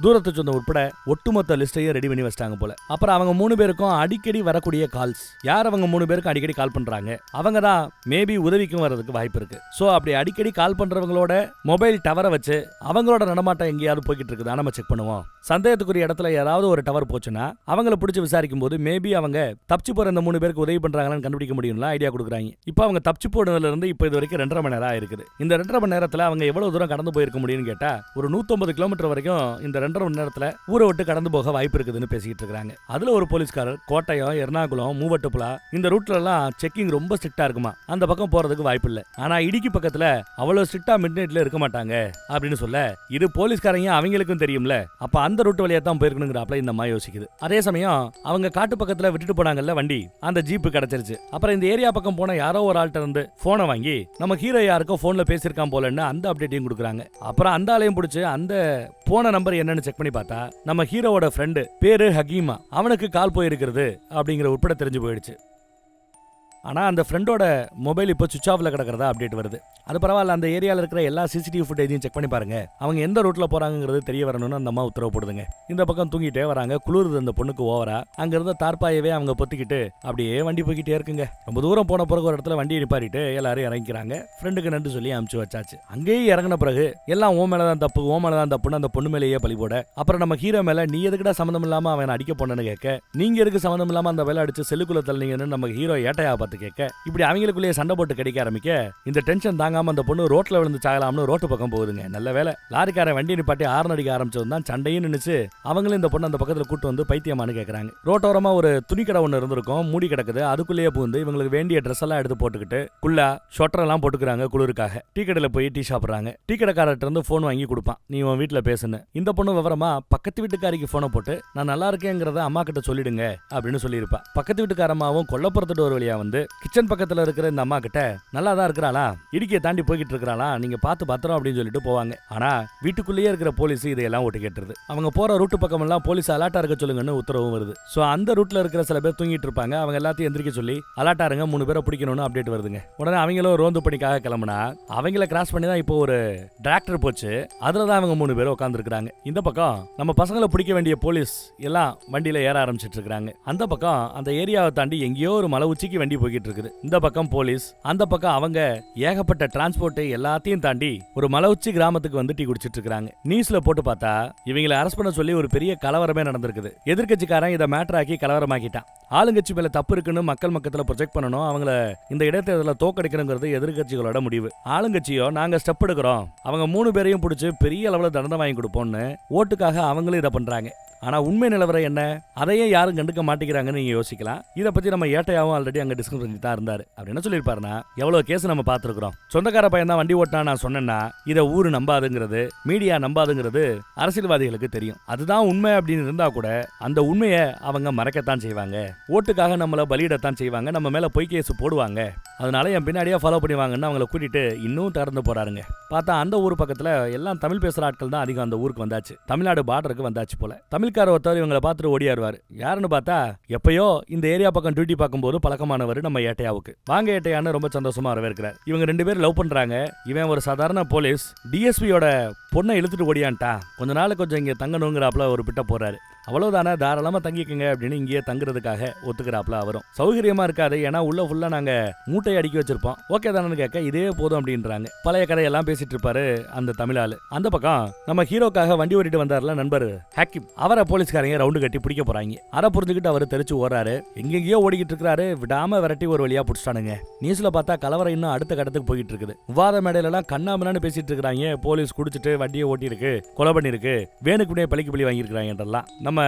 தூரத்து சொந்தம் உட்பட ஒட்டுமொத்த லிஸ்டையும் ரெடி பண்ணி வச்சிட்டாங்க போல. அப்புறம் அவங்க 3 பேருக்கும் அடிக்கடி வரக்கூடிய கால்ஸ், யார் அவங்க 3 பேருக்கும் அடிக்கடி கால் பண்றாங்க, அவங்க தான் மேபி உதவிக்கும் வர்றதுக்கு வாய்ப்பு இருக்கு. சோ அப்படி அடிக்கடி கால் பண்றவங்களோட மொபைல் டவரை வச்சு அவங்களோட நடமாட்டம் எங்கேயாவது போய்கிட்டு இருக்குதா நம்ம செக் பண்ணுவோம். சந்தேகத்துக்குரிய இடத்துல யாராவது ஒரு டவர் போச்சுன்னா அவங்கள பிடிச்சி விசாரிக்கும் போது மேபி அவங்க தப்பிச்சு போற இந்த 3 பேருக்கு உதவி பண்றாங்கன்னு கண்டுபிடிக்க முடியும்ல ஐடியா கொடுக்குறாங்க. இப்போ அவங்க தப்பிச்சு போனதுல இருந்து இப்போ இது வரைக்கும் 2.5 மணி நேரம் ஆயிருக்குது. இந்த 2.5 மணி நேரத்துல அவங்க எவ்வளவு தூரம் கடந்து போயிருக்க முடியும்னு கேட்டா ஒரு 150 கிலோமீட்டர் வரைக்கும் இந்த 2.5 மணி நேரத்துல ஊரை விட்டு கடந்து போக வாய்ப்பு இருக்குதுன்னு பேசிக்கிட்டு இருக்காங்க. அதுல ஒரு போலீஸ்காரர் கோட்டயம், எர்ணாகுளம், மூவட்டுப்புலா இந்த ரூட்ல எல்லாம் செக்கிங் ரொம்ப ஸ்ட்ரிக்டா இருக்குமா, அந்த பக்கம் போறதுக்கு வாய்ப்பு இல்லை. ஆனா இடுக்கி பக்கத்துல அவ்வளவு ஸ்ட்ரிக்டா மிட் நைட்ல இருக்க மாட்டாங்க அப்படின்னு சொல்ல, இது போலீஸ்காரங்க அவங்களுக்கும் தெரியும்ல, அப்ப அந்த ரூட் வழியா தான் போயிருக்கணுங்கிறாப்ல இந்த அம்மா யோசிக்குது. அதே சமயம் அவங்க காட்டு பக்கத்துல விட்டுட்டு போனாங்கல்ல வண்டி, அந்த ஜீப்பு கிடைச்சிருச்சு. அப்புறம் இந்த ஏரியா பக்கம் போன யாரோ ஒரு ஆள்கிட்ட இருந்து போனை வாங்கி நம்ம ஹீரோ யாருக்கோ போன்ல பேசியிருக்கான் போலன்னு அந்த அப்டேட்டையும் கொடுக்குறாங்க. அப்புறம் அந்த ஆளையும் பிடிச்சு அந்த போன நம்பர் என்னன்னு செக் பண்ணி பார்த்தா நம்ம ஹீரோவோட ஃப்ரெண்டு பேரு ஹகீமா, அவனுக்கு கால் போயிருக்கிறது அப்படிங்கிற உட்பட தெரிஞ்சு போயிடுச்சு. ஆனா அந்த ஃப்ரெண்டோட மொபைல் இப்போ சுவிச் ஆஃப்ல கிடக்கிறதா அப்டேட் வருது. அது பரவாயில்ல, அந்த ஏரியாவில் இருக்கிற எல்லா சிசிடிவி ஃபுட்டேஜையும் செக் பண்ணி பாருங்க, அவங்க எந்த ரூட்ல போறாங்கிறது தெரிய வரணும்னு அந்த அம்மா உத்தரவு போடுதுங்க. இந்த பக்கம் தூங்கிட்டே வராங்க, குளிருது அந்த பொண்ணுக்கு ஓவரா. அங்க இருந்த தார்பாயவே அவங்க பொத்திக்கிட்டு அப்படியே வண்டி போய்கிட்டே இருக்குங்க. ரொம்ப தூரம் போன பிறகு ஒரு இடத்துல வண்டியை நிப்பாட்டிட்டு எல்லாரும் இறங்கிக்கிறாங்க. ஃப்ரெண்டுக்கு நன்றி சொல்லி அனுப்பிச்சு வச்சாச்சு. அங்கேயே இறங்கின பிறகு எல்லாம் ஓ மேலதான் தப்பு, ஓ மேலதான் தப்புன்னு அந்த பொண்ணு மேலேயே பழி போட, அப்புறம் நம்ம ஹீரோ மேல நீ எதுக்குடா சம்மந்தம் இல்லாம அவன் அடிக்க போனேன்னு கேட்க, நீங்க எதுக்கு சம்மந்தம் இல்லாம அந்த வேலை அடிச்சு செல்லுக்குள்ள தள்ளிங்கன்னு நம்ம ஹீரோ ஏட்டையா பார்த்து கேட்க, இப்படி அவங்களுக்குள்ளேயே சண்டை போட்டு கிடைக்க ஆரம்பிக்க இந்த டென்ஷன் தாங்காம அந்த பொண்ணு ரோட்ல விழுந்து சாகலாம்னு ரோட்டு பக்கம் போகுதுங்க. நல்ல வேலை லாரிக்கார வண்டி நிப்பாட்டி ஆர்ன் அடிக்க ஆரம்பிச்சது தான் சண்டையும் நின்னுச்சு. அவங்களும் இந்த பொண்ணு அந்த பக்கத்துல கூட்டு வந்து பைத்தியமானு கேட்கறாங்க. ரோட்டோரமா ஒரு துணி கடை ஒன்று இருந்திருக்கும், மூடி கிடக்குது. அதுக்குள்ளேயே பூந்து இவங்களுக்கு வேண்டிய ட்ரெஸ் எல்லாம் எடுத்து போட்டுக்கிட்டு குள்ளா ஷொட்டர் எல்லாம் போட்டுக்கிறாங்க குளிருக்காக. டீ கடையில போய் டீ சாப்பிடுறாங்க. டீ கடைக்காரர்கிட்ட இருந்து போன் வாங்கி கொடுப்பான், நீ உன் வீட்டுல பேசுன்னு. இந்த பொண்ணு விவரமா பக்கத்து வீட்டுக்காரிக்கு போனை போட்டு நான் நல்லா இருக்கேங்கிறத அம்மா கிட்ட சொல்லிடுங்க அப்படின்னு சொல்லியிருப்பா. பக்கத்து வீட்டுக்காரம்மாவும் கொல்லப்புறத்துட்டு ஒரு வழியா வந்து கிச்சன் பக்கத்துல இருக்கிற இந்த அம்மா கிட்ட நல்லா தான் இருக்கிறாளா, இடிக்கையை தாண்டி போய்கிட்டு இருக்கிறாளா, நீங்க பார்த்து பத்திரம் அப்படின்னு சொல்லிட்டு போவாங்க. ஆனா வீட்டுக்குள்ளேயே இருக்கிற போலீஸ் இதையெல்லாம் ஒட்டு கேட்டுருது. அவங்க போற ரூட்டு பக்கம் எல்லாம் போலீஸ் அலாட்டா இருக்க சொல்லுங்கன்னு உத்தரவும் வருது. சோ அந்த ரூட்ல இருக்கிற சில பேர் தூங்கிட்டு இருப்பாங்க, அவங்க எல்லாத்தையும் எந்திரிக்க சொல்லி அலாட்டா இருங்க, 3 பேரை பிடிக்கணும்னு அப்டேட் வருதுங்க. உடனே அவங்களும் ரோந்து பணிக்காக கிளம்புனா அவங்கள கிராஸ் பண்ணி தான் இப்போ ஒரு டிராக்டர் போச்சு, அதுலதான் அவங்க 3 பேரும் உட்கார்ந்து இருக்காங்க. இந்த பக்கம் நம்ம பசங்களை பிடிக்க வேண்டிய போலீஸ் எல்லாம் வண்டியில ஏற ஆரம்பிச்சிட்டு இருக்காங்க. அந்த பக்கம் அந்த ஏரியாவை தாண்டி எங்கேயோ ஒரு மலை உச்சிக்கு வண்டி போய்கிட்டு இருக்குது. இந்த பக்கம் போலீஸ், அந்த பக்கம் அவங்க ஏகப்பட்ட டிரான்ஸ்போர்ட் எல்லாத்தையும் தாண்டி ஒரு மலை உச்சி கிராமத்துக்கு வந்து டீ குடிச்சிட்டு இருக்காங்க. நியூஸ்ல போட்டு பார்த்தா இவங்களை அரெஸ்ட் பண்ண சொல்லி ஒரு பெரிய கலவரமே நடந்திருக்குது. எதிர்க்கட்சிக்காரன் இதை மேட்டர் ஆக்கி கலவரமாக்கிட்டான். ஆளுங்கட்சி மேல தப்பு இருக்குன்னு மக்கள் மக்கத்துல ப்ரொஜெக்ட் பண்ணணும், அவங்கள இந்த இடைத்தேர்தலில் தோக்கடிக்கணுங்கிறது எதிர்க்கட்சிகளோட முடிவு. ஆளுங்கட்சியோ நாங்க ஸ்டெப் எடுக்கிறோம், அவங்க 3 பேரையும் பிடிச்சி பெரிய அளவில் தண்டனை வாங்கி கொடுப்போம்னு ஓட்டுக்காக அவங்களும் இதை பண்றாங்க. ஆனா உண்மை நிலவரம் என்ன, அதையே யாரும் கண்டுக்க மாட்டேங்கிறாங்கன்னு நீங்க யோசிக்கலாம். இதை பத்தி நம்ம ஏட்டையாவும் ஆல்ரெடி அங்க டிஸ்கஸ் பண்ணி தான் இருந்தாரு. அப்படி என்ன சொல்லியிருப்பாருன்னா, எவ்வளவு கேஸ் நம்ம பார்த்துருக்கிறோம், சொந்தக்கார பையன் தான் வண்டி ஓட்டினா நான் சொன்னேன்னா இதை ஊரு நம்பாதுங்கிறது, மீடியா நம்பாதுங்கிறது அரசியல்வாதிகளுக்கு தெரியும். அதுதான் உண்மை அப்படின்னு இருந்தா கூட அந்த உண்மையை அவங்க மறைக்கத்தான் செய்வாங்க. ஓட்டுக்காக நம்மள பலியிடத்தான் செய்வாங்க, நம்ம மேல பொய் கேஸ் போடுவாங்க. அதனால என் பின்னாடியே ஃபாலோ பண்ணுவாங்கன்னு அவங்கள கூட்டிட்டு இன்னும் திறந்து போறாருங்க. பார்த்தா அந்த ஊர் பக்கத்துல எல்லாம் தமிழ் பேசுற ஆட்கள் தான் அதிகம் அந்த ஊருக்கு வந்தாச்சு. தமிழ்நாடு பார்டருக்கு வந்தாச்சு போல. தமிழ்கார ஒருத்தர் இவங்களை பார்த்துட்டு ஓடியாருவாரு. யாருன்னு பார்த்தா எப்பயோ இந்த ஏரியா பக்கம் டியூட்டி பார்க்கும்போது பழக்கமானவர் நம்ம ஏட்டையாவுக்கு. வாங்க ஏட்டையான்னு ரொம்ப சந்தோஷமா வரவேற்கிறார். இவங்க 2 பேரும் லவ் பண்றாங்க. இவன் ஒரு சாதாரண போலீஸ் டிஎஸ்பியோட பொண்ணை இழுத்துட்டு ஓடியான்ட்டான், கொஞ்ச நாள் கொஞ்சம் இங்க தங்கணுங்கிறாப்ல ஒரு பிட்ட போறாரு. அவ்வளவுதானே, தாராளமா தங்கிக்கங்க அப்படின்னு இங்கேயே தங்குறதுக்காக ஒத்துக்கிறாப்ல அவரும். சௌகரியமா இருக்காது, ஏன்னா உள்ள ஃபுல்லா நாங்க மூட்டையை அடுக்கி வச்சிருப்போம், ஓகே தானு கேட்க இதே போதும் அப்படின்றாங்க. பழைய கதையெல்லாம் பேசிட்டு இருப்பாரு அந்த தமிழாளு. அந்த பக்கம் நம்ம ஹீரோக்காக வண்டி ஓட்டிட்டு வந்தார்ல நண்பர் ஹாக்கிம், அவரை போலீஸ்காரங்க ரவுண்டு கட்டி பிடிக்க போறாங்க. அதை புரிஞ்சுக்கிட்டு அவர் தெரிச்சு ஓடுறாரு. எங்கெங்கயோ ஓடிக்கிட்டு இருக்காரு, விடாம விரட்டி ஒரு வழியா புடிச்சிட்டானுங்க. நியூஸ்ல பார்த்தா கலவரம் இன்னும் அடுத்த கட்டத்துக்கு போயிட்டு இருக்குது. விவாத மேடையில எல்லாம் கண்ணாமண்ணான்னு பேசிட்டு இருக்காங்க. போலீஸ் குடிச்சிட்டு வண்டியை ஓட்டி இருக்கு, கொலை பண்ணிருக்கு, வேணுக்குனே பழிக்கு பழி வாங்கியிருக்கிறாங்கன்றலாம். நம்ம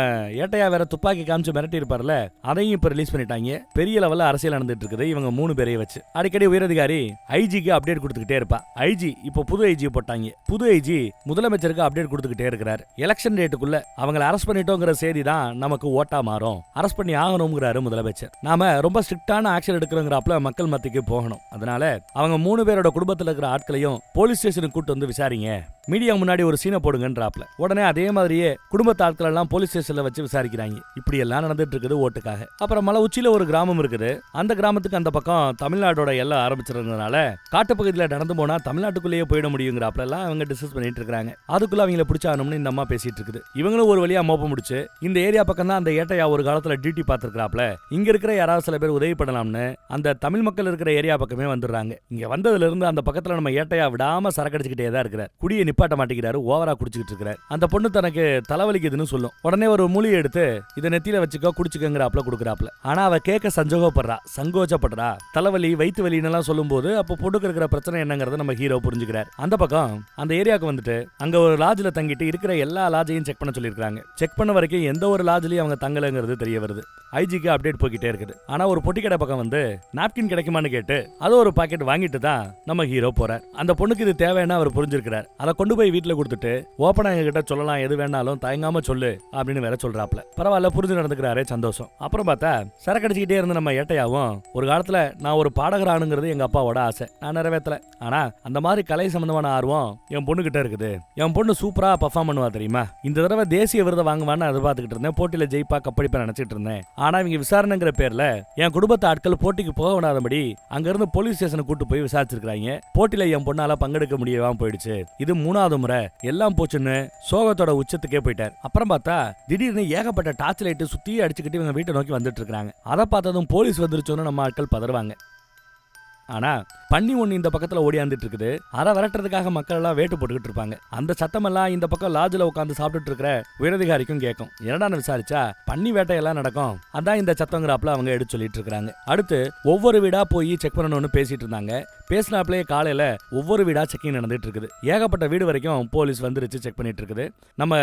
ஏட்டையா வேற துப்பாக்கி காமிச்சு மிரட்டி இருப்பார்ல, அதையும் இப்ப ரிலீஸ் பண்ணிட்டாங்க. பெரிய லெவல்ல அரசியல் நடந்துட்டு இருக்குது இவங்க 3 பேரையும் வச்சு. அடிக்கடி உயரதிகாரி ஐஜிக்கு அப்டேட் கொடுத்துக்கிட்டே இருப்பா. ஐஜி இப்போ புது ஐஜி போட்டாங்க. புது ஐஜி முதலமைச்சருக்கு அப்டேட் கொடுத்துக்கிட்டே இருக்கிறாரு. எலெக்ஷன் டேட்டுக்குள்ள அவங்களை அரெஸ்ட் பண்ணிட்டோங்கிற செய்தி தான் நமக்கு ஓட்டா மாறும், அரெஸ்ட் பண்ணி ஆகணும்ங்கிறாரு முதலமைச்சர். நாம ரொம்ப ஸ்ட்ரிக்டான ஆக்ஷன் எடுக்கிறோங்கிறப்பல மக்கள் மத்திக்கு போகணும். அதனால அவங்க 3 பேரோட குடும்பத்தில் இருக்கிற ஆட்களையும் போலீஸ் ஸ்டேஷனுக்கு கூட்டு வந்து விசாரிங்க, மீடியா முன்னாடி ஒரு சீனை போடுங்கன்றாப்ல. உடனே அதே மாதிரியே குடும்பத்து ஆட்கள் எல்லாம் போலீஸ் ஸ்டேஷன்ல வச்சு விசாரிக்கிறாங்க. இப்படி எல்லாம் நடந்துட்டு இருக்குது ஓட்டுக்காக. அப்புறம் மலை உச்சியில ஒரு கிராமம் இருக்குது. அந்த கிராமத்துக்கு அந்த பக்கம் தமிழ்நாடோட எல்லாம் ஆரம்பிச்சிருந்ததுனால காட்டுப்பகுதியில நடந்து போனா தமிழ்நாட்டுக்குள்ளேயே போயிட முடியுங்கிறாப்ல எல்லாம் அவங்க டிஸ்கஸ் பண்ணிட்டு இருக்காங்க. அதுக்குள்ள அவங்களை பிடிச்சானும்னு இந்த அம்மா பேசிட்டு இருக்குது. இவங்களும் ஒரு வழியா மோப்ப முடிச்சு இந்த ஏரியா பக்கம் தான் அந்த ஏட்டையா ஒரு காலத்துல டியூட்டி பார்த்திருக்காப்ல, இங்க இருக்கிற யாராவது சில பேர் உதவி பண்ணலாம்னு அந்த தமிழ் மக்கள் இருக்கிற ஏரியா பக்கமே வந்துடுறாங்க. இங்க வந்ததுல இருந்து அந்த பக்கத்துல நம்ம ஏட்டையா விடாம சரக்கடிச்சுக்கிட்டே தான் இருக்கிறார். குடியை நிப்பாட்ட மாட்டேங்கிறாரு, ஓவரா குடிச்சிட்டு இருக்காரு. அந்த பொண்ணு தனக்கு தலைவலிக்குதுன்னு சொல்லும். உடனே ஒரு மூலிகை எடுத்து இதை நெத்தியில வச்சுக்கோ குடிச்சுக்கங்கறாப்ல கொடுக்குறாப்ல. ஆனா அவ கேட்க சங்கோச்சப்படுறா. தலைவலி வயிற்று வலின்னு சொல்லும் போது அப்போ பொண்ணுக்கு இருக்கிற பிரச்சனை என்னங்கறத நம்ம ஹீரோ புரிஞ்சுக்கிறார். அந்த பக்கம் அந்த ஏரியாவுக்கு வந்துட்டு அங்க ஒரு லாட்ஜ்ல தங்கிட்டு இருக்கிற எல்லா லாட்ஜையும் செக் பண்ண சொல்லியிருக்காங்க. செக் பண்ண வரைக்கும் எந்த ஒரு லாட்ஜ்லயும் அவங்க தங்கலங்கிறது தெரிய வருது. ஐஜிக்கு அப்டேட் போய்கிட்டே இருக்குது. ஆனா ஒரு பொட்டி கடை பக்கம் வந்து நாப்கின் கிடைக்குமான்னு கேட்டு அது ஒரு பாக்கெட் வாங்கிட்டு தான் நம்ம ஹீரோ போறார். அந்த பொண்ணுக்கு இது தேவைன்னா அவர் புரிஞ்சிருக்கிறார். அதை கொண்டு போய் வீட்டுல கொடுத்துட்டு ஓப்பனா எங்க கிட்ட சொல்லலாம், எது வேணாலும் தயங்காம சொல்லு அப்படின்னு வேற சொல்றாப்ல. பரவாயில்ல, புரிஞ்சு நடந்துக்கிறாரு, சந்தோஷம். அப்புறம் பார்த்தா சரக்கடிச்சுக்கிட்டே இருந்த நம்ம ஏட்டையாவும் ஒரு காலத்துல நான் ஒரு பாடகர் ஆணுங்கிறது எங்க அப்பாவோட ஆசை, நான் நிறைவேற்றல. ஆனா அந்த மாதிரி கலை சம்பந்தமான ஆர்வம் என் பொண்ணு கிட்ட இருக்குது. என் பொண்ணு சூப்பரா பர்ஃபார்ம் பண்ணுவா தெரியுமா. இந்த தடவை தேசிய விருதை வாங்குவான்னு எதிர்பார்த்துக்கிட்டு இருந்தேன். போட்டியில ஜெயிப்பா கப்படிப்பா நினைச்சிட்டு இருந்தேன். ஆனா இவங்க விசாரணைங்கிற பேர்ல என் குடும்பத்து ஆட்கள் போட்டிக்கு போக விடாதபடி அங்க இருந்து போலீஸ் ஸ்டேஷனுக்கு கூட்டு போய் விசாரிச்சிருக்காங்க. போட்டியில என் பொண்ணால பங்கெடுக்க முடியாம போயிடுச்சு. இது 3வது முறை. எல்லாம் போச்சுன்னு சோகத்தோட உச்சத்துக்கே போயிட்டார். அப்புறம் பார்த்தா திடீர்னு ஏகப்பட்ட டார்ச் லைட் சுத்தி அடிச்சுக்கிட்டு இவங்க வீட்டை நோக்கி வந்துட்டு இருக்காங்க. அதை பார்த்ததும் போலீஸ் வந்துருச்சோன்னு நம்ம ஆட்கள் பதறுவாங்க. ஆனா பன்னி ஒண்ணு இந்த பக்கத்துல ஓடியாந்துட்டு இருக்குது. அதை விரட்டுறதுக்காக மக்கள் எல்லாம் வேட்டு போட்டுக்கிட்டு இருப்பாங்க. அந்த சத்தமெல்லாம் இந்த பக்கம் லாட்ஜ்ல உட்காந்து சாப்பிட்டுட்டு இருக்கிற உயரதிகாரிக்கும் கேட்கும். என்னடான்னு விசாரிச்சா பன்னி வேட்டையெல்லாம் நடக்கும், அதான் இந்த சத்தங்கிறாப்ல அவங்க எடுத்து சொல்லிட்டு இருக்காங்க. அடுத்து ஒவ்வொரு வீடா போய் செக் பண்ணணும்னு பேசிட்டு இருந்தாங்க. பேசினாப்லயே காலையில ஒவ்வொரு வீடா செக்கிங் நடந்துட்டு இருக்குது. ஏகப்பட்ட வீடு வரைக்கும் போலீஸ் வந்துருச்சு, செக் பண்ணிட்டு இருக்குது. நம்ம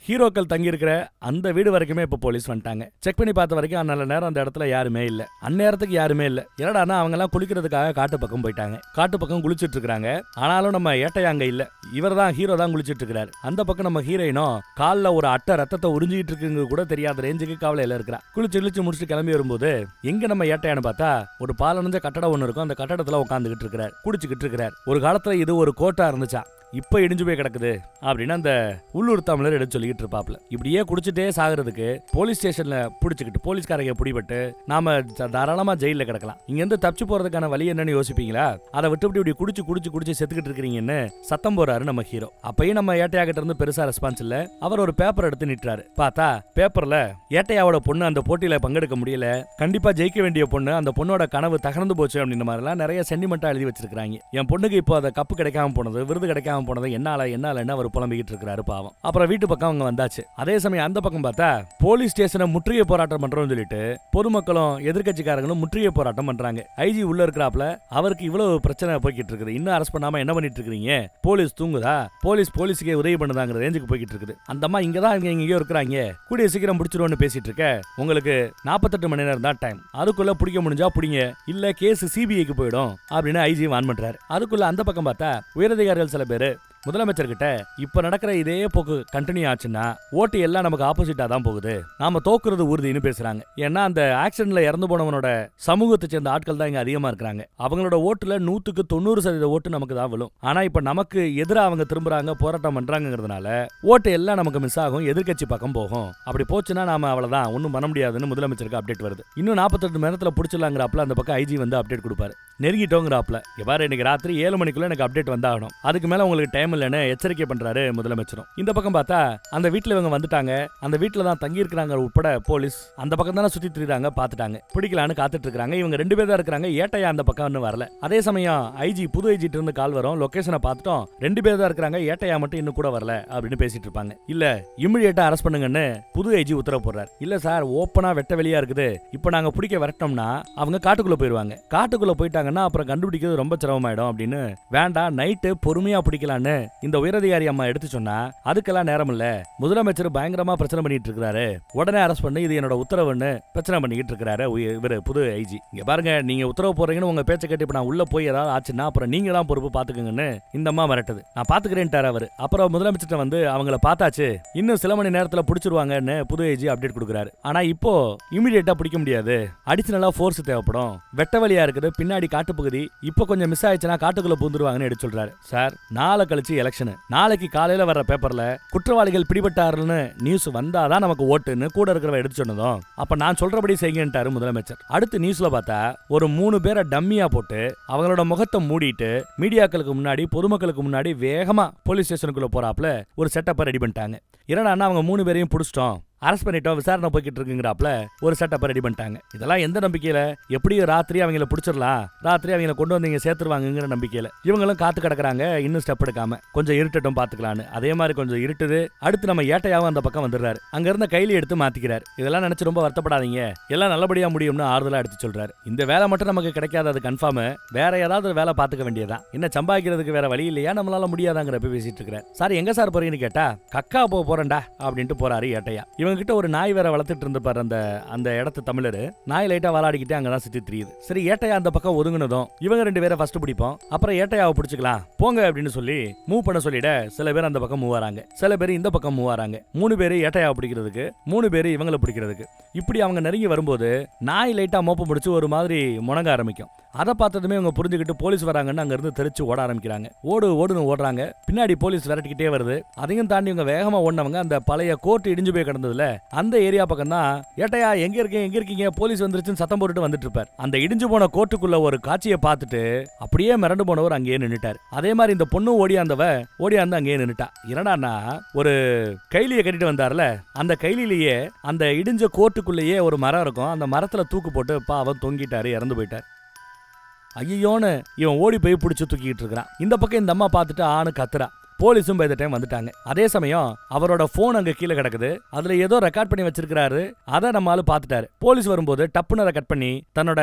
ஹீரோக்கள் தங்கி இருக்கிற அந்த வீடு வரைக்குமே இப்ப போலீஸ் வந்துட்டாங்க. செக் பண்ணி பார்த்த வரைக்கும் நல்ல நேரம் அந்த இடத்துல யாருமே இல்ல. அந்நேரத்துக்கு யாருமே இல்ல. என்னடானா அவங்க எல்லாம் குளிக்கிறதுக்காக காட்டு பக்கம் போயிட்டாங்க. காட்டு பக்கம் குளிச்சிட்டு இருக்காங்க. ஆனாலும் நம்ம ஏட்டையா அங்க இல்ல. இவர் தான் ஹீரோ தான் குளிச்சிட்டு இருக்காரு. அந்த பக்கம் நம்ம ஹீரோயினும் கால்ல ஒரு அட்டை ரத்தத்தை உறிஞ்சிட்டு இருக்குங்க கூட தெரியாத ரேஞ்சுக்கு கவலையில இருக்கிறா. குளிச்சு முடிச்சுட்டு கிளம்பி வரும்போது எங்க நம்ம ஏட்டையான்னு பார்த்தா ஒரு பாலடைஞ்ச கட்டடம் ஒண்ணு இருக்கும். அந்த கட்டடத்துல உட்காந்துக்கிட்டு இருக்கிறார், குடிச்சுக்கிட்டு இருக்கிறார். ஒரு காலத்துல இது ஒரு கோட்டா இருந்துச்சா, இப்ப இடிஞ்சு போய் கிடக்குது அப்படின்னு அந்த உள்ளூர் தமிழர் எடுத்து சொல்லிக்கிட்டு இருப்பாப்ல. இப்படியே குடிச்சிட்டே சாகிறதுக்கு போலீஸ் ஸ்டேஷன்ல புடிச்சுக்கிட்டு போலீஸ்காரங்க பிடிபட்டு நாம தாராளமா ஜெயில கிடக்கலாம். இங்க இருந்து தப்பிச்சு போறதுக்கான வழி என்னன்னு யோசிப்பீங்களா? அதை விட்டு இப்படி குடிச்சு செத்துக்கிட்டு இருக்கீங்கன்னு சத்தம் போறாரு நம்ம ஹீரோ. அப்பயும் நம்ம ஏட்டையாகிட்ட இருந்து பெருசா ரெஸ்பான்ஸ் இல்ல. அவர் ஒரு பேப்பர் எடுத்து நிட்டுறாரு. பார்த்தா பேப்பர்ல ஏட்டையாவோட பொண்ணு அந்த போட்டியில பங்கெடுக்க முடியல, கண்டிப்பா ஜெயிக்க வேண்டிய பொண்ணு, அந்த பொண்ணோட கனவு தகர்ந்து போச்சு அப்படின்ற மாதிரி எல்லாம் நிறைய சென்டிமெண்டா எழுதி வச்சிருக்காங்க. என் பொண்ணுக்கு இப்போ அந்த கப்பு கிடைக்காம போனது, விருது கிடைக்காம போனது என்னால அவர் புலம்பிக்கிட்டு இருக்காரு பாவம். அப்புறம் வீட்டு பக்கம் அவங்க வந்தாச்சு. அதே சமயம் அந்த பக்கம் பார்த்தா போலீஸ் ஸ்டேஷனை முற்றுகை போராட்டம் பண்றோம்னு சொல்லிட்டு பொதுமக்களும் எதிர்கட்சிக்காரங்களும் முற்றுகை போராட்டம் பண்றாங்க. ஐஜி உள்ள இருக்கிறாப்ல, அவருக்கு இவ்வளவு பிரச்சனை போய்கிட்டு இருக்குது, இன்னும் அரெஸ்ட் பண்ணாம என்ன பண்ணிட்டு இருக்கீங்க, போலீஸ் தூங்குதா, போலீஸுக்கே உதவி பண்ணுதாங்கிற ரேஞ்சுக்கு போய்கிட்டு இருக்குது. அந்த அம்மா இங்கதான் எங்கேயோ இருக்கிறாங்க, கூடிய சீக்கிரம் பிடிச்சிருவோன்னு பேசிட்டு இருக்க. உங்களுக்கு 48 மணி நேரம் தான் டைம், அதுக்குள்ள பிடிக்க முடிஞ்சா பிடிங்க, இல்ல கேஸ் சிபிஐக்கு போயிடும் அப்படின்னு ஐஜி வான் பண்றாரு. அதுக்குள்ள அந்த பக்கம் பார்த்தா உயரதிகாரிகள் சில பேரு முதலமைச்சர்கிட்ட இப்ப நடக்கிற இதே போக்கு கண்டினியூ ஆச்சுன்னா ஓட்டு எல்லாம் நமக்கு ஆப்போசிட்டா தான் போகுது, நாம தோக்குறது உறுதினு பேசுறாங்க. ஏன்னா அந்த ஆக்சிடென்ட்ல இறந்து போனவனோட சமூகத்தை சேர்ந்த ஆட்கள் தான் இங்க அதிகமா இருக்கிறாங்க. அவங்களோட ஓட்டுல 100க்கு 90% ஓட்டு நமக்கு தான் விழும். ஆனா இப்ப நமக்கு எதிராக அவங்க திரும்புறாங்க, போராட்டம் பண்றாங்கிறதுனால ஓட்டு எல்லாம் நமக்கு மிஸ் ஆகும், எதிர்கட்சி பக்கம் போகும். அப்படி போச்சுன்னா நாம அவ்வளவுதான், ஒன்னும் பண்ண முடியாதுன்னு முதலமைச்சருக்கு அப்டேட் வருது. இன்னும் 48 மணி நேரத்துல புடிச்சிடலாங்கிறாப்ல. அந்த பக்கம் ஐஜி வந்து அப்டேட் கொடுப்பாரு. நெருங்கிட்டோங்கிறாப்ல. எவ்வாறு இன்னைக்கு ராத்திரி 7 மணிக்குள்ள எனக்கு அப்டேட் வந்தாகணும், அதுக்கு மேல உங்களுக்கு டைம் இல்லைன்னு எச்சரிக்கை பண்றாரு முதலமைச்சரும். இந்த பக்கம் பார்த்தா அந்த வீட்டுல இவங்க வந்துட்டாங்க. அந்த வீட்டுல தான் தங்கி இருக்கிறாங்க உட்பட போலீஸ் அந்த பக்கம் தானே சுத்தி திரிறாங்க, பாத்துட்டாங்க, பிடிக்கலான்னு காத்துட்டு இருக்காங்க. இவங்க 2 பேர் தான் இருக்கிறாங்க, ஏட்டையா அந்த பக்கம் வரல. அதே சமயம் ஐஜி புது ஐஜிட்டு இருந்து கால் வரும், லொகேஷனை பார்த்துட்டோம், 2 பேர் தான் இருக்கிறாங்க, ஏட்டையா மட்டும் இன்னும் கூட வரல அப்படின்னு பேசிட்டு இருப்பாங்க. இல்ல இமிடியேட்டா அரெஸ்ட் பண்ணுங்கன்னு புது ஐஜி உத்தரவு போடுறாரு. இல்ல சார், ஓப்பனா வெட்ட வெளியா இருக்குது, இப்ப நாங்க பிடிக்க வரட்டோம்னா அவங்க காட்டுக்குள்ள போயிருவாங்க, காட்டுக்குள்ள போயிட்டாங்கன்னா அப்புறம் கண்டுபிடிக்கிறது ரொம்ப சிரமமாயிடும் அப்படின்னு. வேண்டாம், நைட்டு பொறுமையா பிடிக்கலான்னு இந்த உயரதிகாரி அம்மா எடுத்து சொன்னா அதுக்கெல்லாம் நேரம் இல்ல, முதலமைச்சர் பயங்கரமா பிரச்சனை பண்ணிட்டு இருக்காரு, உடனே அரெஸ்ட் பண்ணி இது என்னோட உத்தரவுன்னு பிரச்சனை பண்ணிக்கிட்டு இருக்காரு இவரு புது ஐஜி. இங்க பாருங்க, நீங்க உத்தரவு போறீங்கன்னு உங்க பேச்ச கேட்டு இப்ப நான் உள்ள போய் ஏதாவது ஆச்சுன்னா அப்புறம் நீங்க தான் பொறுப்பு பாத்துக்கங்கன்னு இந்த அம்மா மிரட்டுது. நான் பாத்துக்கிறேன்ட்டாரு அவரு. அப்புறம் முதலமைச்சர் வந்து அவங்கள பார்த்தாச்சு, இன்னும் சில மணி நேரத்துல பிடிச்சிருவாங்கன்னு புது ஐஜி அப்டேட் கொடுக்குறாரு. ஆனா இப்போ இமிடியேட்டா பிடிக்க முடியாது, அடிஷனலா ஃபோர்ஸ் தேவைப்படும், வெட்ட வழியா இருக்குது, பின்னாடி காட்டுப்பகுதி, இப்போ கொஞ்சம் மிஸ் ஆயிடுச்சுன்னா காட்டுக்குள்ள பூந்துருவாங்கன்னு எடுத்து சொல்றாரு. சார், நாளை கழிச்சு எலெக்ஷன், நாளைக்கு காலையில வர்ற பேப்பர்ல குற்றவாளிகள் பிடிபட்டாருன்னு நியூஸ் வந்தாதான் நமக்கு ஓட்டுன்னு கூட இருக்கிறவ எடுத்து சொன்னதும் அப்ப நான் சொல்றபடி செய்யுங்கன்ட்டாரு முதலமைச்சர். அடுத்து நியூஸ்ல பார்த்தா ஒரு 3 பேரை டம்மியா போட்டு அவங்களோட முகத்தை மூடிட்டு மீடியாக்களுக்கு முன்னாடி பொதுமக்களுக்கு முன்னாடி வேகமா போலீஸ் ஸ்டேஷனுக்குள்ள போறாப்ல ஒரு செட்டப்பை ரெடி பண்ணிட்டாங்க. என்னடா அவங்க 3 பேரையும் பிடிச்சிட்டோம், அரெஸ்ட் பண்ணிட்டோம், விசாரணை போய்கிட்டு இருக்குங்கிறாப்ல ஒரு செட்டப்பை ரெடி பண்ணிட்டாங்க. இதெல்லாம் எந்த நம்பிக்கையில? எப்படியும் ராத்திரி அவங்கள பிடிச்சிடலாம், ராத்திரி அவங்கள கொண்டு வந்து இங்க சேர்த்துருவாங்கிற நம்பிக்கையில இவங்களும் காத்து கிடக்குறாங்க. இன்னும் ஸ்டெப் எடுக்காம கொஞ்சம் இருட்டட்டும் பாத்துக்கலான்னு. அதே மாதிரி கொஞ்சம் இருட்டுது. அடுத்து நம்ம ஏட்டையாவும் அந்த பக்கம் வந்துடுறாரு. அங்க இருந்த கைலி எடுத்து மாத்திக்கிறாரு. இதெல்லாம் நினைச்சு ரொம்ப வருத்தப்படாதீங்க, எல்லாம் நல்லபடியா முடியும்னு ஆறுதலா எடுத்து சொல்றாரு. இந்த வேலை மட்டும் நமக்கு கிடைக்காது, அது கன்ஃபார்ம். வேற ஏதாவது வேலை பாத்துக்க வேண்டியதான். என்ன சம்பாதிக்கிறதுக்கு வேற வழி இல்லையா, நம்மளால முடியாதாங்கிறப்ப பேசிட்டு இருக்கிறார். சார் எங்க சார் போறீங்கன்னு கேட்டா, கக்கா போறேன்டா அப்படின்ட்டு போறாரு ஏட்டையா. இவங்க கிட்ட ஒரு நாய் வேற வளர்த்துட்டு இருந்துப்பாரு அந்த இடத்து தமிழரு. நாய் லைட்டா வாலாடிக்கிட்டு அங்கதான் சுத்தி தெரியுது. சரி ஏட்டையா அந்த பக்கம் ஒதுங்கினதும் இவங்க 2 பேரை ஃபர்ஸ்ட் பிடிப்போம், அப்புறம் ஏட்டையாவை பிடிச்சிக்கலாம் போங்க அப்படின்னு சொல்லி மூவ் பண்ண சொல்லிட சில பேர் அந்த பக்கம் மூவ் ஆறாங்க, சில பேர் இந்த பக்கம் மூவ் ஆறாங்க. 3 பேர் ஏட்டையாவை பிடிக்கிறதுக்கு, 3 பேர் இவங்களை பிடிக்கிறதுக்கு. இப்படி அவங்க நெருங்கி வரும்போது நாய் லைட்டா மோப்ப முடிச்சு ஒரு மாதிரி முணங்க ஆரம்பிக்கும். அதை பார்த்ததுமே இவங்க புரிஞ்சுக்கிட்டு போலீஸ் வராங்கன்னு அங்க இருந்து தெரிச்சு ஓட ஆரம்பிக்கிறாங்க. ஓடுன்னு ஓடுறாங்க. பின்னாடி போலீஸ் விரட்டிக்கிட்டே வருது. அதையும் தாண்டி இவங்க வேகமா ஓடினவங்க அந்த பழைய கோர்ட் இடிஞ்சு போய் கிடந்ததுல அந்த ஏரியா பக்கம் தான் ஏட்டையா எங்க இருக்கீங்க போலீஸ் வந்துருச்சுன்னு சத்தம் போட்டுட்டு வந்துட்டு இருப்பார். அந்த இடிஞ்சு போன கோர்ட்டுக்குள்ள ஒரு காட்சியை பார்த்துட்டு அப்படியே மிரண்டு போனவர் அங்கேயே நின்னுட்டார். அதே மாதிரி இந்த பொண்ணு ஓடியாந்து அங்கேயே நின்னுட்டா. என்னடான்னா ஒரு கைலியை கட்டிட்டு வந்தார்ல, அந்த கைலிலேயே அந்த இடிஞ்ச கோர்ட்டுக்குள்ளேயே ஒரு மரம் இருக்கும். அந்த மரத்துல தூக்கு போட்டு பாவம் தொங்கிட்டாரு, இறந்து போயிட்டார். ஐயோன்னு இவன் ஓடி போய் பிடிச்சி தூக்கிட்டு இருக்கிறான். இந்த பக்கம் இந்த அம்மா பார்த்துட்டு ஆணு கத்துறா. போலீஸும் பை த டைம் வந்துட்டாங்க. அதே சமயம் அவரோட போன் அங்க கீழே கிடக்குது. அதுல ஏதோ ரெக்கார்ட் பண்ணி வச்சிருக்காரு. அதை நம்ம ஆளு பாத்துட்டாரு. போலீஸ் வரும்போது டப்புன்னு ரெக்கார்ட் பண்ணி தன்னோட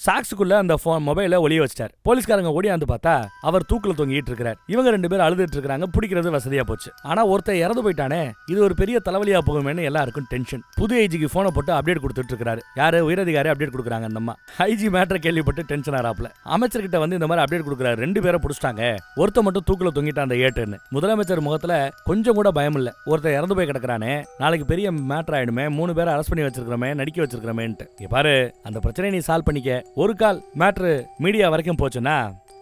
சாக்ஸுக்குள்ள அந்த மொபைல ஒளிய வச்சிட்டாரு. போலீஸ்காரங்க ஓடியாந்து பார்த்தா அவர் தூக்குல தொங்கிட்டு இருக்கிறார். இவங்க 2 பேரும் அழுதுட்டு இருக்காங்க. பிடிக்கிறது வசதியா போச்சு. ஆனா ஒருத்தர் இறந்து போயிட்டானே, இது ஒரு பெரிய தலைவலியா போகுமேன்னு எல்லாருக்கும் டென்ஷன். புது ஐஜிக்கு போனை போட்டு அப்டேட் கொடுத்துட்டு இருக்காரு. யாரு உயரதிகாரி அப்டேட் கொடுக்குறாங்க. அந்த அம்மா ஐஜி மேட்டரை கேள்விப்பட்டு டென்ஷன் ஆறாப்ல. அமைச்சர்கிட்ட வந்து இந்த மாதிரி அப்டேட் கொடுக்குறாரு. 2 பேரை பிடிச்சிட்டாங்க, ஒருத்த மட்டும் தூக்குல தொங்கிட்டான் அந்த ஏட்டுன்னு. முதலமைச்சர் முகத்துல கொஞ்சம் கூட பயம் இல்ல. ஒருத்தர் இறந்து போய் கிடக்குறானே, நாளைக்கு பெரிய மேட்டர் ஆயிடுமே, 3 பேரை அரெஸ்ட் பண்ணி வச்சிருக்கிறோமே, நடிக்க வச்சிருக்கிறோமேன்ட்டு. பாரு அந்த பிரச்சனையை நீ சால்வ் பண்ணிக்க. ஒரு கால் மேட்ரு மீடியா வரைக்கும் போச்சுன்னா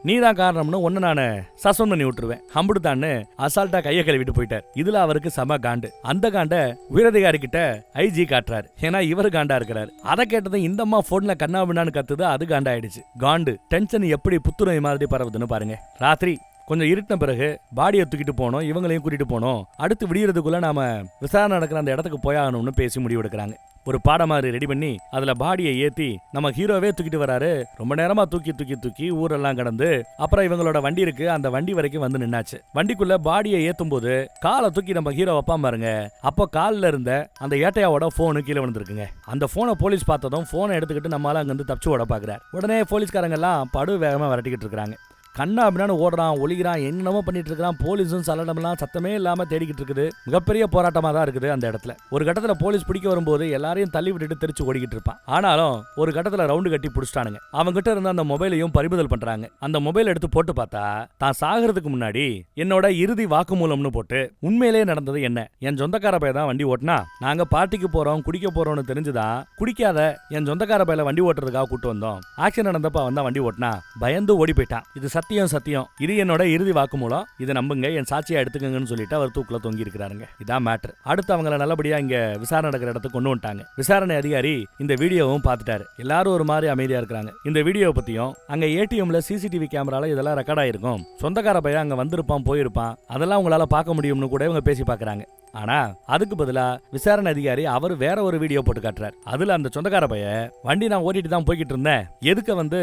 நீதான் காரணம்னு ஒன்னு நான் சஸ்பெண்ட் பண்ணி விட்டுருவேன் அம்புடுதான்னு அசால்ட்டா கையை கழுவிட்டு போயிட்டார். இதுல அவருக்கு சம காண்டு. அந்த காண்ட உயரதிகாரி கிட்ட ஐஜி காட்டுறாரு. ஏன்னா இவரு காண்டா இருக்கிறாரு. அதை கேட்டதும் இந்த அம்மா போன்ல கண்ணாபின்னான்னு கத்துது. அது காண்டாயிடுச்சு. காண்டு டென்ஷன் எப்படி புத்துணை மாதிரி பரவுதுன்னு பாருங்க. ராத்திரி கொஞ்சம் இருட்டின பிறகு பாடியை தூக்கிட்டு போனோம், இவங்களையும் கூட்டிட்டு போனோம். அடுத்து விடியறதுக்குள்ள நாம விசாரணை நடக்கிற அந்த இடத்துக்கு போயாகணும்னு பேசி முடிவெடுக்கிறாங்க. ஒரு பாடம் மாதிரி ரெடி பண்ணி அதுல பாடியை ஏத்தி நம்ம ஹீரோவே தூக்கிட்டு வராரு. ரொம்ப நேரமா தூக்கி ஊரெல்லாம் கடந்து அப்புறம் இவங்களோட வண்டி இருக்கு, அந்த வண்டி வரைக்கும் வந்து நின்னாச்சு. வண்டிக்குள்ள பாடியை ஏத்தும் போது காலை தூக்கி நம்ம ஹீரோ வைப்பா பாருங்க. அப்போ காலில் இருந்த அந்த ஏட்டையாவோட போனு கீழே விழுந்திருக்குங்க. அந்த போனை போலீஸ் பார்த்ததும் போனை எடுத்துக்கிட்டு நம்மளால அங்க இருந்து தப்பிச்சு ஓட பாக்குறாரு. உடனே போலீஸ்காரங்க எல்லாம் படு வேகமா விரட்டிக்கிட்டு இருக்காங்க. கண்ணா அப்படின்னா ஓடுறான், ஒளிகிறான், என்னமோ பண்ணிட்டு இருக்கான். போலீஸும் சலனம்லாம் சத்தமே இல்லாம தேடிக்கிட்டு இருக்குது. மிகப்பெரிய போராட்டமா தான் இருக்குது அந்த இடத்துல. ஒரு கட்டத்துல போலீஸ் பிடிக்க வரும்போது எல்லாரையும் தள்ளி விட்டுட்டு தெரிச்சு ஓடிக்கிட்டு இருப்பான். ஆனாலும் ஒரு கட்டத்துல ரவுண்டு கட்டி பிடிச்சிட்டானுங்க. அவங்க கிட்ட இருந்த அந்த மொபைலையும் பறிமுதல் பண்றாங்க. அந்த மொபைல் எடுத்து போட்டு பார்த்தா தான் சாகிறதுக்கு முன்னாடி என்னோட இறுதி வாக்குமூலம்னு போட்டு உண்மையிலேயே நடந்தது என்ன, என் சொந்தக்கார பையன் தான் வண்டி ஓட்டினா, நாங்க பார்ட்டிக்கு போறோம் குடிக்க போறோம்னு தெரிஞ்சுதான் குடிக்காத என் சொந்தக்கார பையில வண்டி ஓட்டுறதுக்காக கூட்டு வந்தோம். ஆக்சிடென்ட் நடந்தப்ப அவன் தான் வண்டி ஓட்டினா, பயந்து ஓடி போயிட்டான். இது சத்தியம், இது என்னோட இறுதி வாக்குமூலம், இதை நம்புங்க, என் சாட்சியா எடுத்துக்கங்கன்னு சொல்லிட்டு அவர் தூக்குல தொங்கி இருக்கிறாருங்க. இதான் மேட்டர். அடுத்து அவங்கள நல்லபடியா இங்க விசாரணை நடக்கிற இடத்துக்கு கொண்டு வந்துட்டாங்க. விசாரணை அதிகாரி இந்த வீடியோவும் பார்த்துட்டாரு. எல்லாரும் ஒரு மாதிரி அமைதியா இருக்கிறாங்க. இந்த வீடியோவை பத்தியும் அங்க ஏடிஎம்ல சிசிடிவி கேமரால இதெல்லாம் ரெக்கார்ட் ஆயிருக்கும், சொந்தக்கார பையன் அங்க வந்திருப்பான் போயிருப்பான், அதெல்லாம் உங்களால பார்க்க முடியும்னு கூட இவங்க பேசி பாக்குறாங்க. ஆனா அதுக்கு பதிலா விசாரணை அதிகாரி அவர் வேற ஒரு வீடியோ போட்டு காட்டுறாரு. அதுல அந்த சொந்தக்கார பையன் வண்டி நான் ஓட்டிட்டு தான் போய்கிட்டு இருந்தேன், எதுக்கு வந்து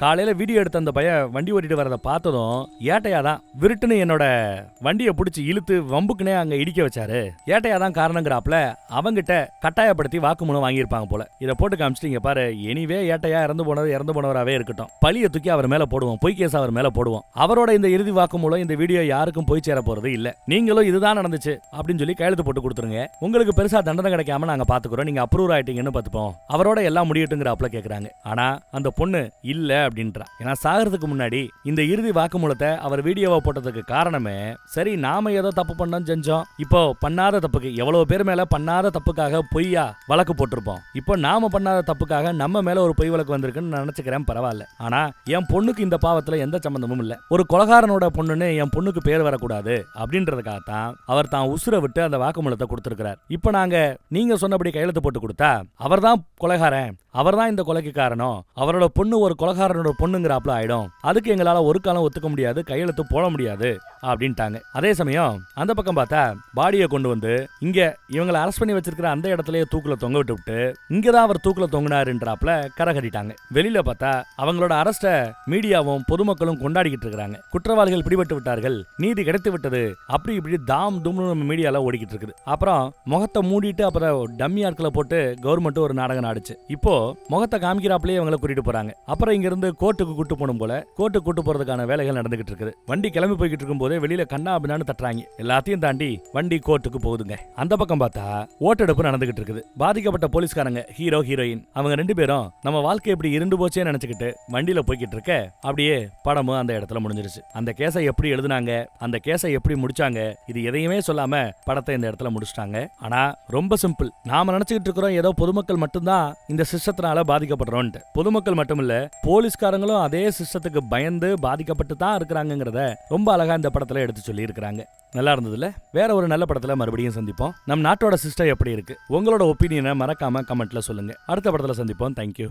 காலையில வீடியோ எடுத்த அந்த பையன் வண்டி ஓட்டிட்டு வரதை பார்த்ததும் ஏட்டையா தான் விருட்டுன்னு என்னோட வண்டியை பிடிச்சி இழுத்து வம்புக்குனே அங்க இடிக்க வச்சாரு, ஏட்டையா தான் காரணங்கிறாப்ல அவங்கிட்ட கட்டாயப்படுத்தி வாக்குமூலம் வாங்கியிருப்பாங்க போல. இதை போட்டு காமிச்சிட்டீங்க பாரு. எனிவே ஏட்டையா இறந்து போனவராகவே இருக்கட்டும், பழியை தூக்கி அவர் மேல போடுவோம், பொய் கேஸ் அவர் மேல போடுவோம். அவரோட இந்த இறுதி வாக்குமூலம் இந்த வீடியோ யாருக்கும் போய் சேர போறது இல்ல. நீங்களும் இதுதான் நடந்துச்சு அப்படின்னு சொல்லி கையெழுத்து போட்டு கொடுத்துருங்க. உங்களுக்கு பெருசா தண்டனை கிடைக்காம நாங்க பாத்துக்கிறோம், நீங்க அப்ரூவ் ஆயிட்டீங்கன்னு பார்த்துப்போம், அவரோட எல்லாம் முடியட்டுங்கிறாப்ல கேக்குறாங்க. ஆனா அந்த பொண்ணு இல்ல அப்படின்றா. ஏன்னா சாகிறதுக்கு முன்னாடி இந்த இறுதி வாக்குமூலத்தை அவர் வீடியோவை போட்டதுக்கு காரணமே, சரி நாம ஏதோ தப்பு பண்ணோம் செஞ்சோம், இப்போ பண்ணாத தப்புக்கு எவ்வளவு பேர் மேல பண்ணாத தப்புக்காக பொய்யா வழக்கு போட்டிருப்போம், இப்போ நாம பண்ணாத தப்புக்காக நம்ம மேல ஒரு பொய் வழக்கு வந்திருக்குன்னு நினைச்சுக்கிறேன், பரவாயில்ல. ஆனா என் பொண்ணுக்கு இந்த பாவத்துல எந்த சம்பந்தமும் இல்ல, ஒரு கொலகாரனோட பொண்ணுன்னு என் பொண்ணுக்கு பேர் வரக்கூடாது அப்படின்றதுக்காகத்தான் அவர் தான் உசுரை விட்டு அந்த வாக்குமூலத்தை கொடுத்திருக்கிறார். இப்போ நாங்க நீங்க சொன்னபடி கையெழுத்து போட்டு கொடுத்தா அவர் தான் கொலைகாரன், அவர் தான் இந்த கொலைக்கு காரணம், அவரோட பொண்ணு ஒரு கொலைகாரனோட பொண்ணுங்கிறாப்ல ஆயிடும். அதுக்கு எங்களால ஒரு காலம் ஒத்துக்க முடியாது, கையெழுத்து போட முடியாது அப்படின்ட்டாங்க. அதே சமயம் அந்த பக்கம் பார்த்தா பாடியை கொண்டு வந்து இங்க இவங்களை அரெஸ்ட் பண்ணி வச்சிருக்கிற அந்த இடத்துலயே தூக்குல தொங்க விட்டு இங்கதான் அவர் தூக்குல தொங்கினாருன்றாப்ல கரை கட்டிட்டாங்க. வெளியில பார்த்தா அவங்களோட அரெஸ்ட மீடியாவும் பொதுமக்களும் கொண்டாடிக்கிட்டு இருக்காங்க. குற்றவாளிகள் பிடிபட்டு விட்டார்கள், நீதி கிடைத்து விட்டது, அப்படி இப்படி தாம் தும்னு நம்ம மீடியால ஓடிக்கிட்டு இருக்குது. அப்புறம் முகத்தை மூடிட்டு அப்புறம் டம்மி ஆட்களை போட்டு கவர்மெண்ட் ஒரு நாடகம் ஆடுச்சு. இப்போ முகத்தை காமிக்கிறாப்லயே அவங்களை கூட்டிட்டு போறாங்க. அப்புறம் இங்க இருந்து கோர்ட்டுக்கு கூட்டு போனும் போல கோர்ட்டுக்கு கூட்டு போறதுக்கான வேலைகள் நடந்துகிட்டு இருக்குது. வண்டி கிளம்பி போய்கிட்டு இருக்கும் போதே வெளியில கண்ணா அப்படின்னு தட்டுறாங்க. எல்லாத்தையும் தாண்டி வண்டி கோர்ட்டுக்கு போகுதுங்க. அந்த பக்கம் பார்த்தா ஓட்டெடுப்பு நடந்துகிட்டு இருக்குது. பாதிக்கப்பட்ட போலீஸ்காரங்க ஹீரோ ஹீரோயின் அவங்க 2 பேரும் நம்ம வாழ்க்கை எப்படி இருந்து போச்சே நினைச்சுக்கிட்டு வண்டியில போய்கிட்டு இருக்க அப்படியே படமும் அந்த இடத்துல முடிஞ்சிருச்சு. அந்த கேஸை எப்படி எழுதுனாங்க, அந்த கேஸை எப்படி முடிச்சாங்க, இது எதையுமே சொல்லாம படத்தை இந்த இடத்துல முடிச்சிட்டாங்க. ஆனா ரொம்ப சிம்பிள். நாம நினைச்சுக்கிட்டு இருக்கிறோம் ஏதோ பொதுமக்கள் மட்டும்தான் இந்த சிஸ்டத்தினால பாதிக்கப்படுறோம். பொதுமக்கள் மட்டும் இல்ல, போலீஸ்காரங்களும் அதே சிஸ்டத்துக்கு பயந்து பாதிக்கப்பட்டு தான் இருக்கிறாங்கிறத ரொம்ப அழகா இந்த படத்துல எடுத்து சொல்லி இருக்கிறாங்க. நல்லா இருந்ததுல. வேற ஒரு நல்ல படத்துல மறுபடியும் சந்திப்போம். நம் நாட்டோட சிஸ்டம் எப்படி இருக்கு, உங்களோட ஒப்பீனியனை மறக்காம கமெண்ட்ல சொல்லுங்க. அடுத்த படத்துல சந்திப்போம். தேங்க்யூ.